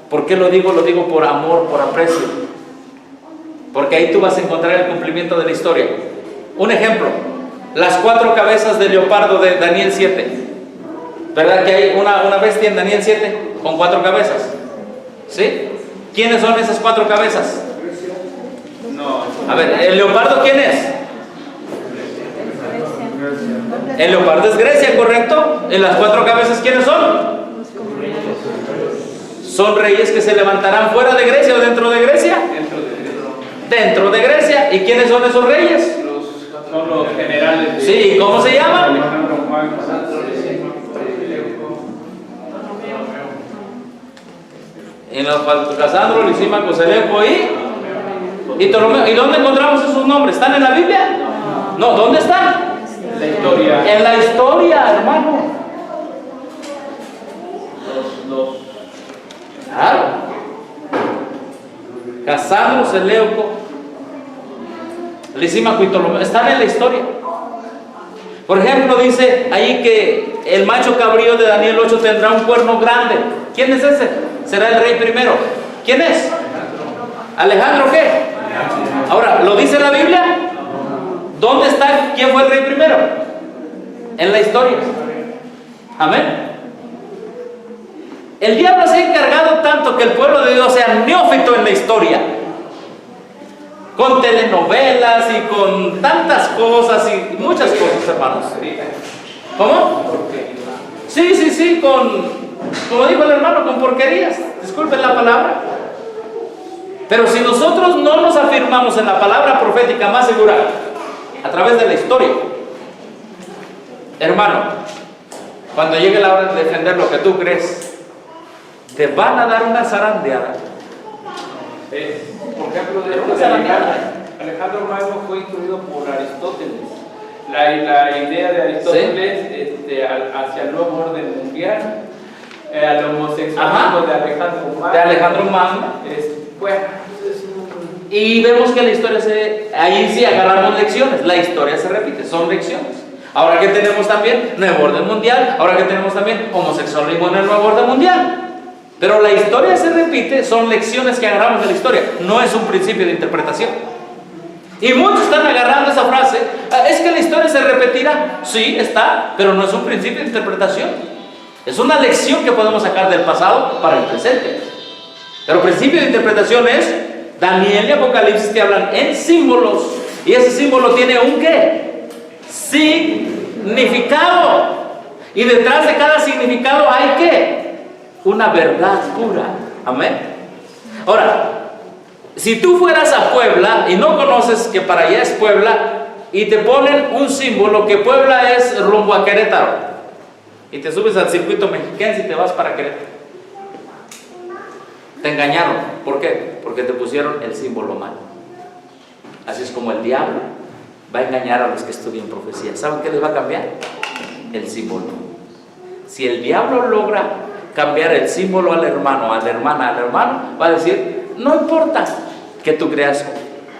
¿Por qué lo digo? Lo digo por amor, por aprecio, porque ahí tú vas a encontrar el cumplimiento de la historia. Un ejemplo, las 4 cabezas de leopardo de Daniel 7. ¿Verdad que hay una bestia en Daniel 7 con 4 cabezas? ¿Sí? ¿Quiénes son esas 4 cabezas? A ver, ¿el leopardo quién es? El leopardo es Grecia, ¿correcto? ¿En las 4 cabezas quiénes son? Son reyes que se levantarán fuera de Grecia o dentro de Grecia. Dentro de Grecia. ¿Y quiénes son esos reyes? Son los generales. Sí, ¿cómo se llaman? En los Casandro, Lisímaco, Seleuco y Ptolomeo. ¿Y dónde encontramos esos nombres? ¿Están en la Biblia? No, ¿dónde están? La historia. En la historia, hermano. Claro. Casandro, Seleuco, Lisímaco y Ptolomeo están en la historia. Por ejemplo, dice ahí que el macho cabrío de Daniel 8 tendrá un cuerno grande. ¿Quién es ese? Será el rey primero. ¿Quién es? ¿Alejandro qué? Ahora, ¿lo dice la Biblia? ¿Dónde está? ¿Quién fue el rey primero? En la historia. Amén. El diablo se ha encargado tanto que el pueblo de Dios sea neófito en la historia, con telenovelas y con tantas cosas y muchas cosas, hermanos. ¿Cómo? Sí, como dijo el hermano, con porquerías. Disculpen la palabra. Pero si nosotros no nos afirmamos en la palabra profética más segura, a través de la historia, hermano, cuando llegue la hora de defender lo que tú crees, te van a dar una zarandeada. Por ejemplo, Alejandro Magno fue instruido por Aristóteles. La idea de Aristóteles, ¿sí?, hacia el nuevo orden mundial, al homosexualismo de Alejandro Magno. Y vemos que la historia ahí sí agarramos lecciones. La historia se repite, son lecciones. Ahora que tenemos también nuevo orden mundial, ahora que tenemos también homosexualismo en el nuevo orden mundial. Pero la historia se repite, son lecciones que agarramos de la historia, no es un principio de interpretación. Y muchos están agarrando esa frase, es que la historia se repetirá. Sí, está, pero no es un principio de interpretación. Es una lección que podemos sacar del pasado para el presente. Pero principio de interpretación es, Daniel y Apocalipsis te hablan en símbolos, y ese símbolo tiene un ¿qué? Significado. Y detrás de cada significado hay ¿qué? Una verdad pura. Amén. Ahora, si tú fueras a Puebla y no conoces que para allá es Puebla, y te ponen un símbolo que Puebla es rumbo a Querétaro, y te subes al circuito mexiquense y te vas para Querétaro, te engañaron. ¿Por qué? Porque te pusieron el símbolo mal. Así es como el diablo va a engañar a los que estudian profecía. ¿Saben qué les va a cambiar? El símbolo. Si el diablo logra cambiar el símbolo al hermano, a la hermana, al hermano, va a decir, no importa que tú creas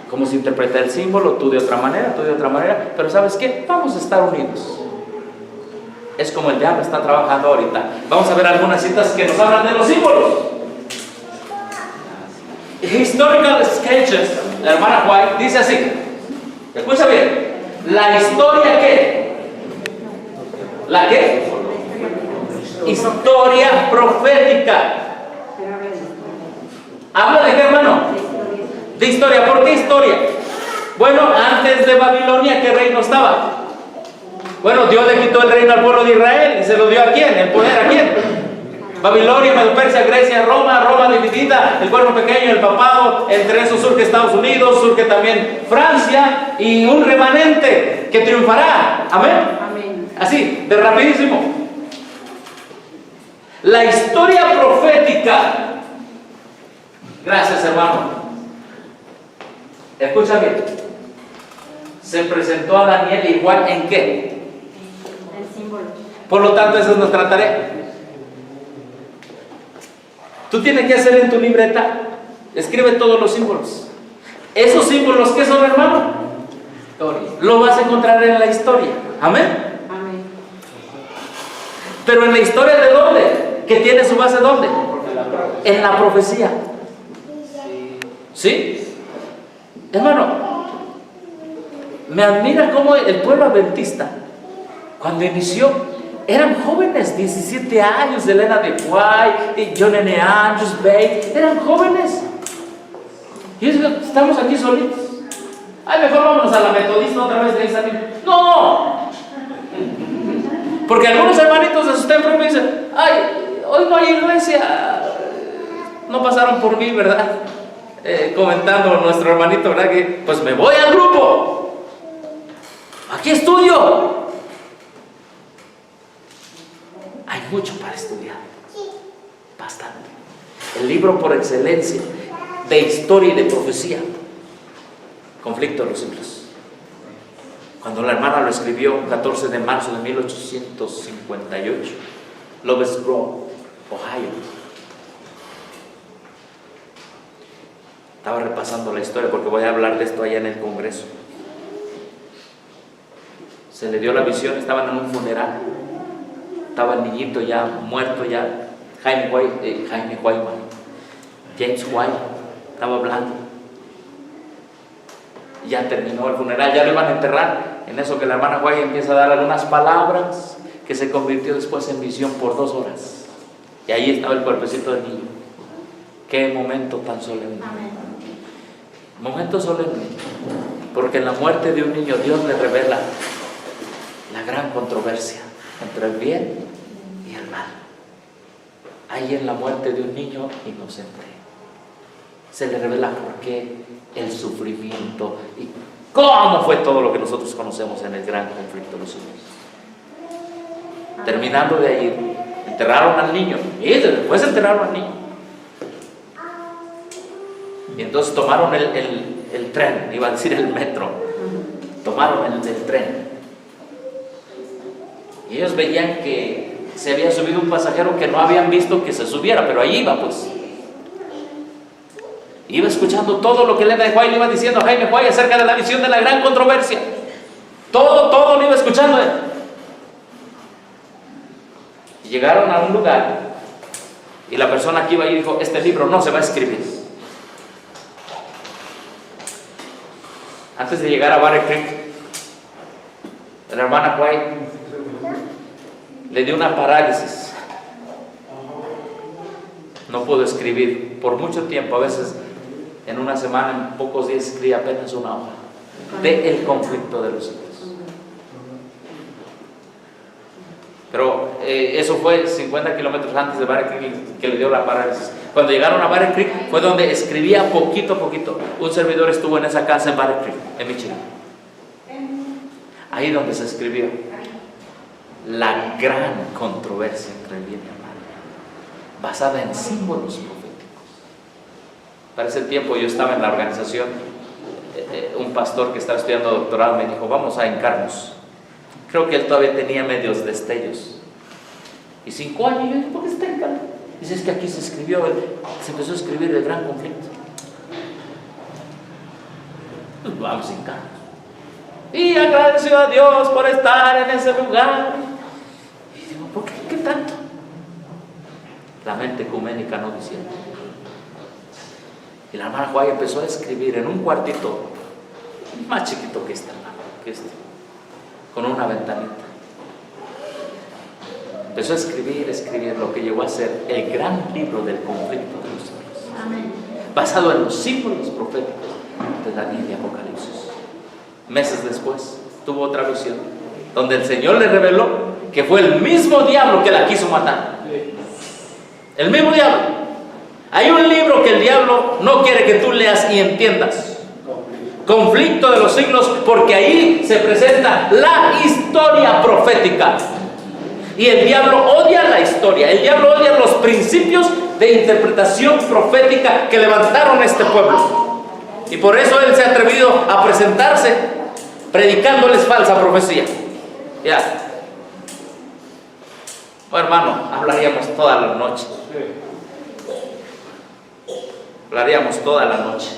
cómo se interpreta el símbolo, tú de otra manera, pero ¿sabes qué? Vamos a estar unidos. Es como el diablo está trabajando ahorita. Vamos a ver algunas citas que nos hablan de los símbolos. Historical Sketches, la hermana White dice así, escucha bien, la historia ¿qué? ¿La qué? Historia profética. ¿Habla de qué, hermano? De historia. ¿Por qué historia? Bueno, antes de Babilonia, ¿qué reino estaba? Bueno, Dios le quitó el reino al pueblo de Israel y se lo dio ¿a quién? ¿El poder a quién? Babilonia, Medo-Persia, Grecia, Roma dividida, el cuerno pequeño, el papado, entre eso surge Estados Unidos, surge también Francia y un remanente que triunfará. Amén. Amén. Así, de rapidísimo. La historia profética. Gracias, hermano. Escucha bien. Se presentó a Daniel igual en qué? El símbolo. Por lo tanto, esa es nuestra tarea. Tú tienes que hacer en tu libreta, escribe todos los símbolos. Esos símbolos, ¿qué son, hermano? Lo vas a encontrar en la historia. Amén. Amén. Pero en la historia, ¿de dónde? ¿Que tiene su base dónde? En la profecía. ¿Sí? Hermano, me admira cómo el pueblo adventista, cuando inició, eran jóvenes, 17 años, Elena de White, John N. Andrews, Bates, eran jóvenes. Y estamos aquí solitos. Ay, mejor vámonos a la metodista otra vez de ahí salimos. ¡No! Porque algunos hermanitos de su templo me dicen, ay, hoy no hay iglesia. No pasaron por mí, ¿verdad? Comentando nuestro hermanito, ¿verdad? Que pues me voy al grupo. Aquí estudio. Hay mucho para estudiar. Bastante. El libro por excelencia de historia y de profecía. Conflicto de los siglos. Cuando la hermana lo escribió, un 14 de marzo de 1858, Lover's Grove, Ohio. Estaba repasando la historia porque voy a hablar de esto allá en el Congreso. Se le dio la visión, estaban en un funeral. Estaba el niñito ya muerto, ya James White, estaba hablando. Ya terminó el funeral, ya lo iban a enterrar. En eso que la hermana White empieza a dar algunas palabras, que se convirtió después en visión por 2 horas. Y ahí estaba el cuerpecito del niño. Qué momento tan solemne. Amén. Momento solemne. Porque en la muerte de un niño Dios le revela la gran controversia entre el bien y el mal. Ahí en la muerte de un niño inocente se le revela por qué el sufrimiento y cómo fue todo lo que nosotros conocemos en el gran conflicto de los siglos. Terminando de ahí, enterraron al niño y después enterraron al niño. Y entonces tomaron el tren, iba a decir el metro, tomaron el tren. Y ellos veían que se había subido un pasajero que no habían visto que se subiera, pero ahí iba pues. Iba escuchando todo lo que Elena de White le iba diciendo a Jaime White acerca de la visión de la gran controversia. Todo lo iba escuchando él. Y llegaron a un lugar y la persona que iba ahí dijo, este libro no se va a escribir. Antes de llegar a Battle Creek, la hermana White le dio una parálisis. No pudo escribir por mucho tiempo, a veces en una semana, en pocos días escribía apenas una hoja del conflicto de los siglos. Pero eso fue 50 kilómetros antes de Battle Creek que le dio la parálisis. Cuando llegaron a Battle Creek fue donde escribía poquito a poquito. Un servidor estuvo en esa casa en Battle Creek, en Michigan. Ahí donde se escribió la gran controversia entre el bien y el mal, basada en símbolos proféticos. Para ese tiempo yo estaba en la organización, un pastor que estaba estudiando doctorado me dijo, vamos a hincarnos. Creo que él todavía tenía medios destellos. Y 5 años, y yo dije, ¿por qué está hincado? Dice, es que aquí se empezó a escribir el gran conflicto. Pues vamos a hincarnos. Y agradeció a Dios por estar en ese lugar. Y digo, ¿por qué? ¿Qué tanto? La mente ecuménica no diciendo. Y la hermana Juárez empezó a escribir en un cuartito más chiquito que este, con una ventanita. Empezó a escribir lo que llegó a ser el gran libro del conflicto de los siglos, basado en los símbolos proféticos de Daniel y Apocalipsis. Meses después tuvo otra visión donde el Señor le reveló que fue el mismo diablo que la quiso matar. El mismo diablo. Hay un libro que el diablo no quiere que tú leas y entiendas. Conflicto de los siglos, porque ahí se presenta la historia profética. Y el diablo odia la historia, el diablo odia los principios de interpretación profética que levantaron este pueblo. Y por eso él se ha atrevido a presentarse predicándoles falsa profecía. Ya. Bueno, hermano, hablaríamos toda la noche. Hablaríamos toda la noche.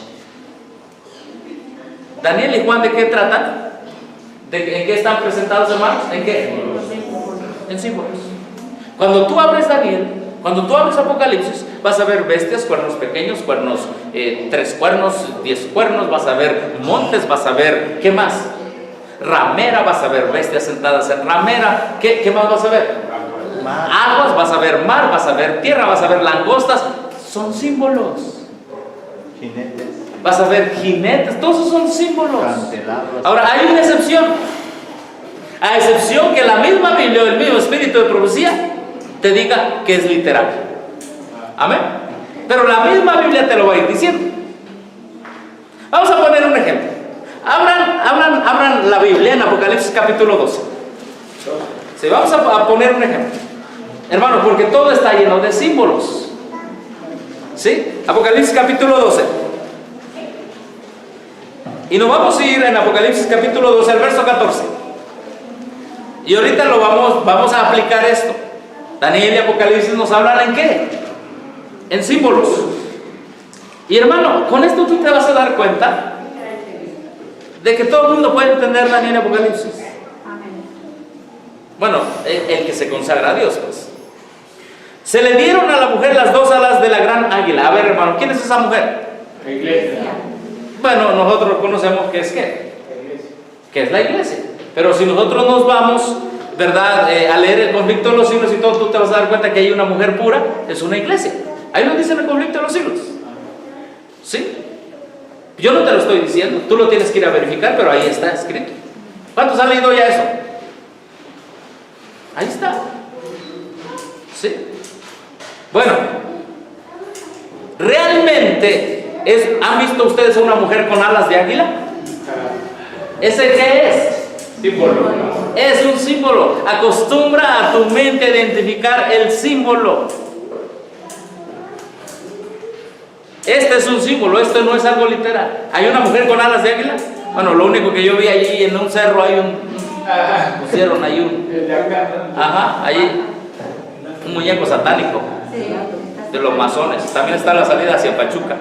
Daniel y Juan, ¿de qué tratan? ¿En qué están presentados, hermanos? ¿En qué? En símbolos. Cuando tú abres Daniel, cuando tú abres Apocalipsis, vas a ver bestias, cuernos pequeños, cuernos, 3 cuernos, 10 cuernos, vas a ver montes, vas a ver, ¿qué más? Ramera, vas a ver bestias sentadas en ramera. ¿Qué más vas a ver? Aguas, vas a ver mar, vas a ver tierra, vas a ver langostas. Son símbolos. Jinetes. Vas a ver jinetes, todos esos son símbolos. Candelabros. Ahora, hay una excepción. A excepción que la misma Biblia o el mismo espíritu de profecía te diga que es literal. Amén. Pero la misma Biblia te lo va a ir diciendo. Vamos a poner un ejemplo. Abran la Biblia en Apocalipsis capítulo 12. Sí, vamos a poner un ejemplo. Hermano, porque todo está lleno de símbolos. ¿Sí? Apocalipsis capítulo 12. Y nos vamos a ir en Apocalipsis capítulo 12 al verso 14. Y ahorita vamos a aplicar esto. Daniel y Apocalipsis nos hablan ¿en qué? En símbolos. Y hermano, con esto tú te vas a dar cuenta de que todo el mundo puede entender Daniel y Apocalipsis. Bueno, el que se consagra a Dios, pues. Se le dieron a la mujer las 2 alas de la gran águila. A ver, hermano, ¿quién es esa mujer? La iglesia. Bueno, nosotros conocemos que es ¿qué? Que es la iglesia. Pero si nosotros nos vamos, ¿verdad? A leer el conflicto de los siglos y todo, tú te vas a dar cuenta que hay una mujer pura, es una iglesia. Ahí nos dicen el conflicto de los siglos. ¿Sí? Yo no te lo estoy diciendo, tú lo tienes que ir a verificar, pero ahí está escrito. ¿Cuántos han leído ya eso? Ahí está. ¿Sí? Bueno, realmente ¿han visto ustedes a una mujer con alas de águila? ¿Ese qué es? Símbolo. Es un símbolo. Acostumbra a tu mente a identificar el símbolo. Este es un símbolo, esto no es algo literal. ¿Hay una mujer con alas de águila? Bueno, lo único que yo vi allí en un cerro hay pusieron ahí El de acá. ajá, allí un muñeco satánico de los masones. También está la salida hacia Pachuca.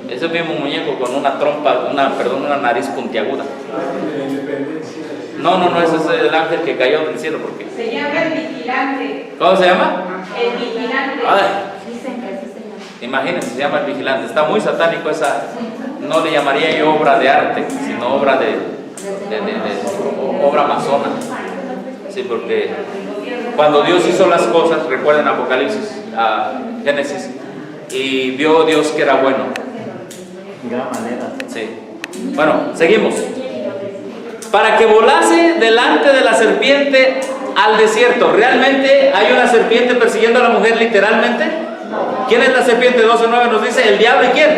Ese mismo muñeco con una trompa, una nariz puntiaguda. No, ese es el ángel que cayó del cielo. Porque... Se llama el vigilante. ¿Cómo se llama? El vigilante. Ay, Dicen que así se llama. imagínense, se llama el vigilante. Está muy satánico esa. No le llamaría yo obra de arte, sino obra de obra masona. Sí, porque cuando Dios hizo las cosas, recuerden Apocalipsis, Génesis, y vio Dios que era bueno. Gran manera. Sí. Bueno, seguimos. Para que volase delante de la serpiente al desierto. ¿Realmente hay una serpiente persiguiendo a la mujer literalmente? ¿Quién es la serpiente? 12:9 nos dice, ¿el diablo y quién?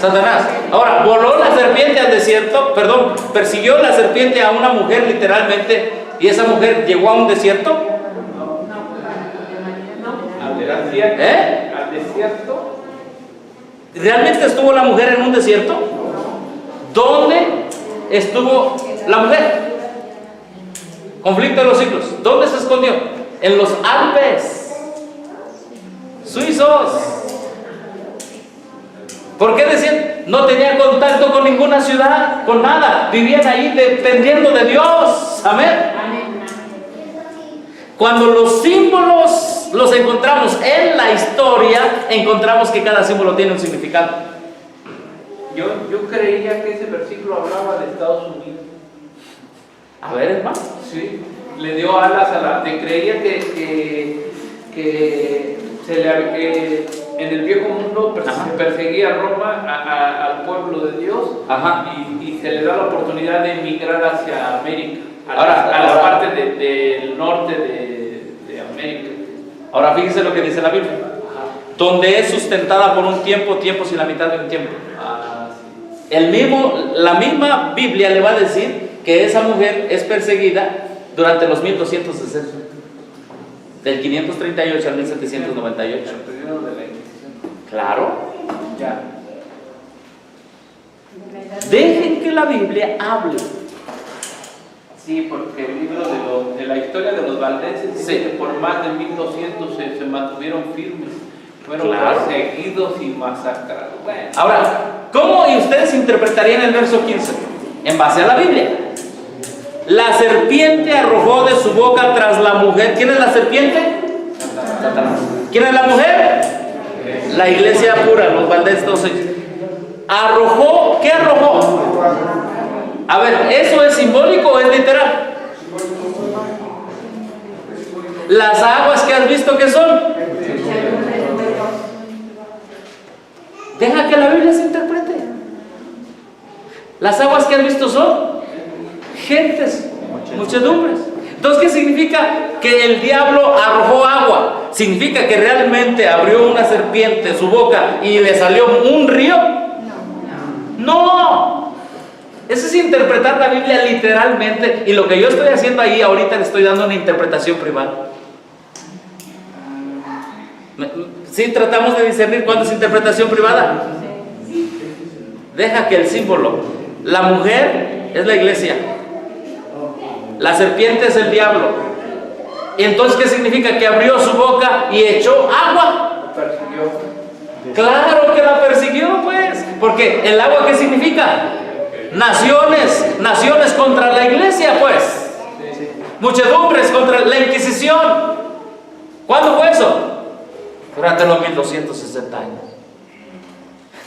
Satanás. Ahora, ¿voló la serpiente al desierto? Perdón, ¿persiguió la serpiente a una mujer literalmente y esa mujer llegó a un desierto? Al desierto. ¿Realmente estuvo la mujer en un desierto? ¿Dónde estuvo la mujer? Conflicto de los siglos. ¿Dónde se escondió? En los Alpes suizos. ¿Por qué decían? No tenía contacto con ninguna ciudad, con nada. Vivían ahí dependiendo de Dios. Amén. Cuando los símbolos los encontramos en la historia, encontramos que cada símbolo tiene un significado. Yo creía que ese versículo hablaba de Estados Unidos. A ver, hermano. Sí, le dio alas a la... creía que en el viejo mundo se perseguía a Roma, al pueblo de Dios, Ajá. y se le da la oportunidad de emigrar hacia América, a Ahora, la parte del norte de América. Ahora fíjense lo que dice la Biblia. Ajá. Donde es sustentada por un tiempo, tiempos y la mitad de un tiempo. Sí. La misma Biblia le va a decir que esa mujer es perseguida durante los 1260. Del 538 al 1798. El periodo de la Inquisición. Claro. Ya. Dejen que la Biblia hable. Sí, porque el libro de la historia de los valdenses dice Sí. que por más de 1200 se mantuvieron firmes, fueron Claro. perseguidos y masacrados. Bueno, Ahora, ¿cómo ustedes interpretarían el verso 15? En base a la Biblia. La serpiente arrojó de su boca tras la mujer. ¿Quién es la serpiente? Satanás. ¿Quién es la mujer? La iglesia pura, los valdenses todos ellos. Arrojó, ¿qué arrojó? A ver, ¿eso es simbólico o es literal? Las aguas que has visto que son. Deja que la Biblia se interprete. Las aguas que has visto son gentes, muchedumbres. Entonces, ¿qué significa que el diablo arrojó agua? ¿Significa que realmente abrió una serpiente su boca y le salió un río? No. Eso es interpretar la Biblia literalmente, y lo que yo estoy haciendo ahí ahorita le estoy dando una interpretación privada. ¿Sí tratamos de discernir cuándo es interpretación privada? Deja que el símbolo, la mujer es la iglesia, la serpiente es el diablo. ¿Y entonces qué significa? Que abrió su boca y echó agua. lo persiguió. Claro que la persiguió, pues, porque el agua, ¿qué significa? Naciones contra la iglesia, pues. Muchedumbres contra la Inquisición. ¿Cuándo fue eso? Durante los 1260 años.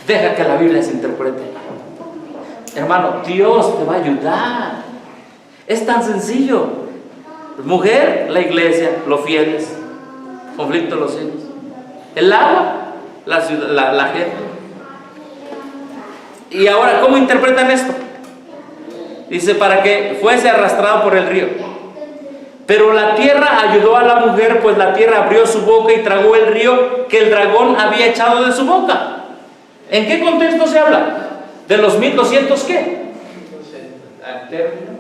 Deja que la Biblia se interprete. Hermano, Dios te va a ayudar. Es tan sencillo. Mujer, la iglesia, los fieles. Conflicto, los hijos. El agua, la gente. Y ahora, ¿cómo interpretan esto? Dice, para que fuese arrastrado por el río. Pero la tierra ayudó a la mujer, pues la tierra abrió su boca y tragó el río que el dragón había echado de su boca. ¿En qué contexto se habla? ¿De los 1200 qué? Al término.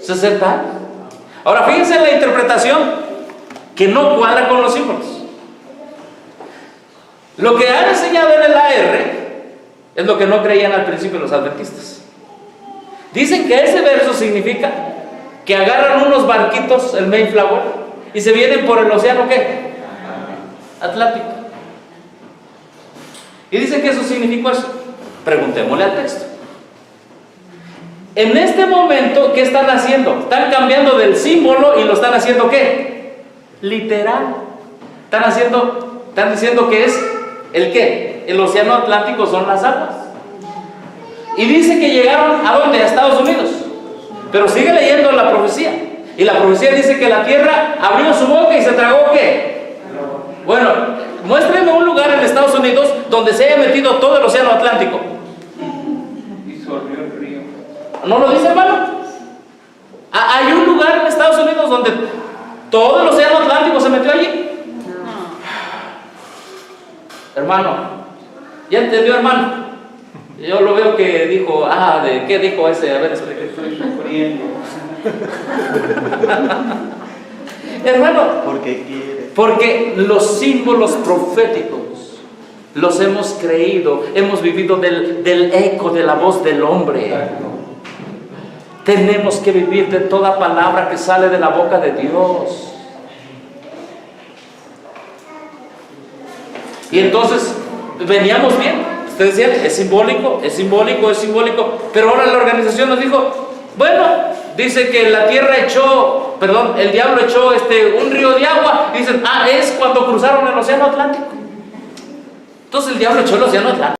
60 años. Ahora fíjense en la interpretación que no cuadra con los símbolos. Lo que han enseñado en el AR es lo que no creían al principio los adventistas. Dicen que ese verso significa que agarran unos barquitos, el Mayflower, y se vienen por el océano ¿qué? Atlántico. Y dicen que eso significó eso. Preguntémosle al texto. En este momento, ¿qué están haciendo? Están cambiando del símbolo y lo están haciendo ¿qué? Literal. Están diciendo que es el ¿qué? El océano Atlántico son las aguas. Y dice que llegaron ¿a dónde? A Estados Unidos. Pero sigue leyendo la profecía. Y la profecía dice que la tierra abrió su boca y se tragó ¿qué? Bueno, muéstrenme un lugar en Estados Unidos donde se haya metido todo el océano Atlántico. Disolvió el río. ¿No lo dice, hermano? Hay un lugar en Estados Unidos donde todo el océano Atlántico se metió allí. Hermano, ¿ya entendió, hermano? Yo lo veo que dijo, ¿de qué dijo ese? A ver, explique. Estoy sufriendo. Hermano, porque quiere. Porque los símbolos proféticos los hemos creído, hemos vivido del eco de la voz del hombre. Tenemos que vivir de toda palabra que sale de la boca de Dios. Y entonces veníamos bien. Ustedes decían, es simbólico, pero ahora la organización nos dijo, bueno, dice que la tierra el diablo echó un río de agua, y dicen, es cuando cruzaron el océano Atlántico. Entonces el diablo echó el océano Atlántico.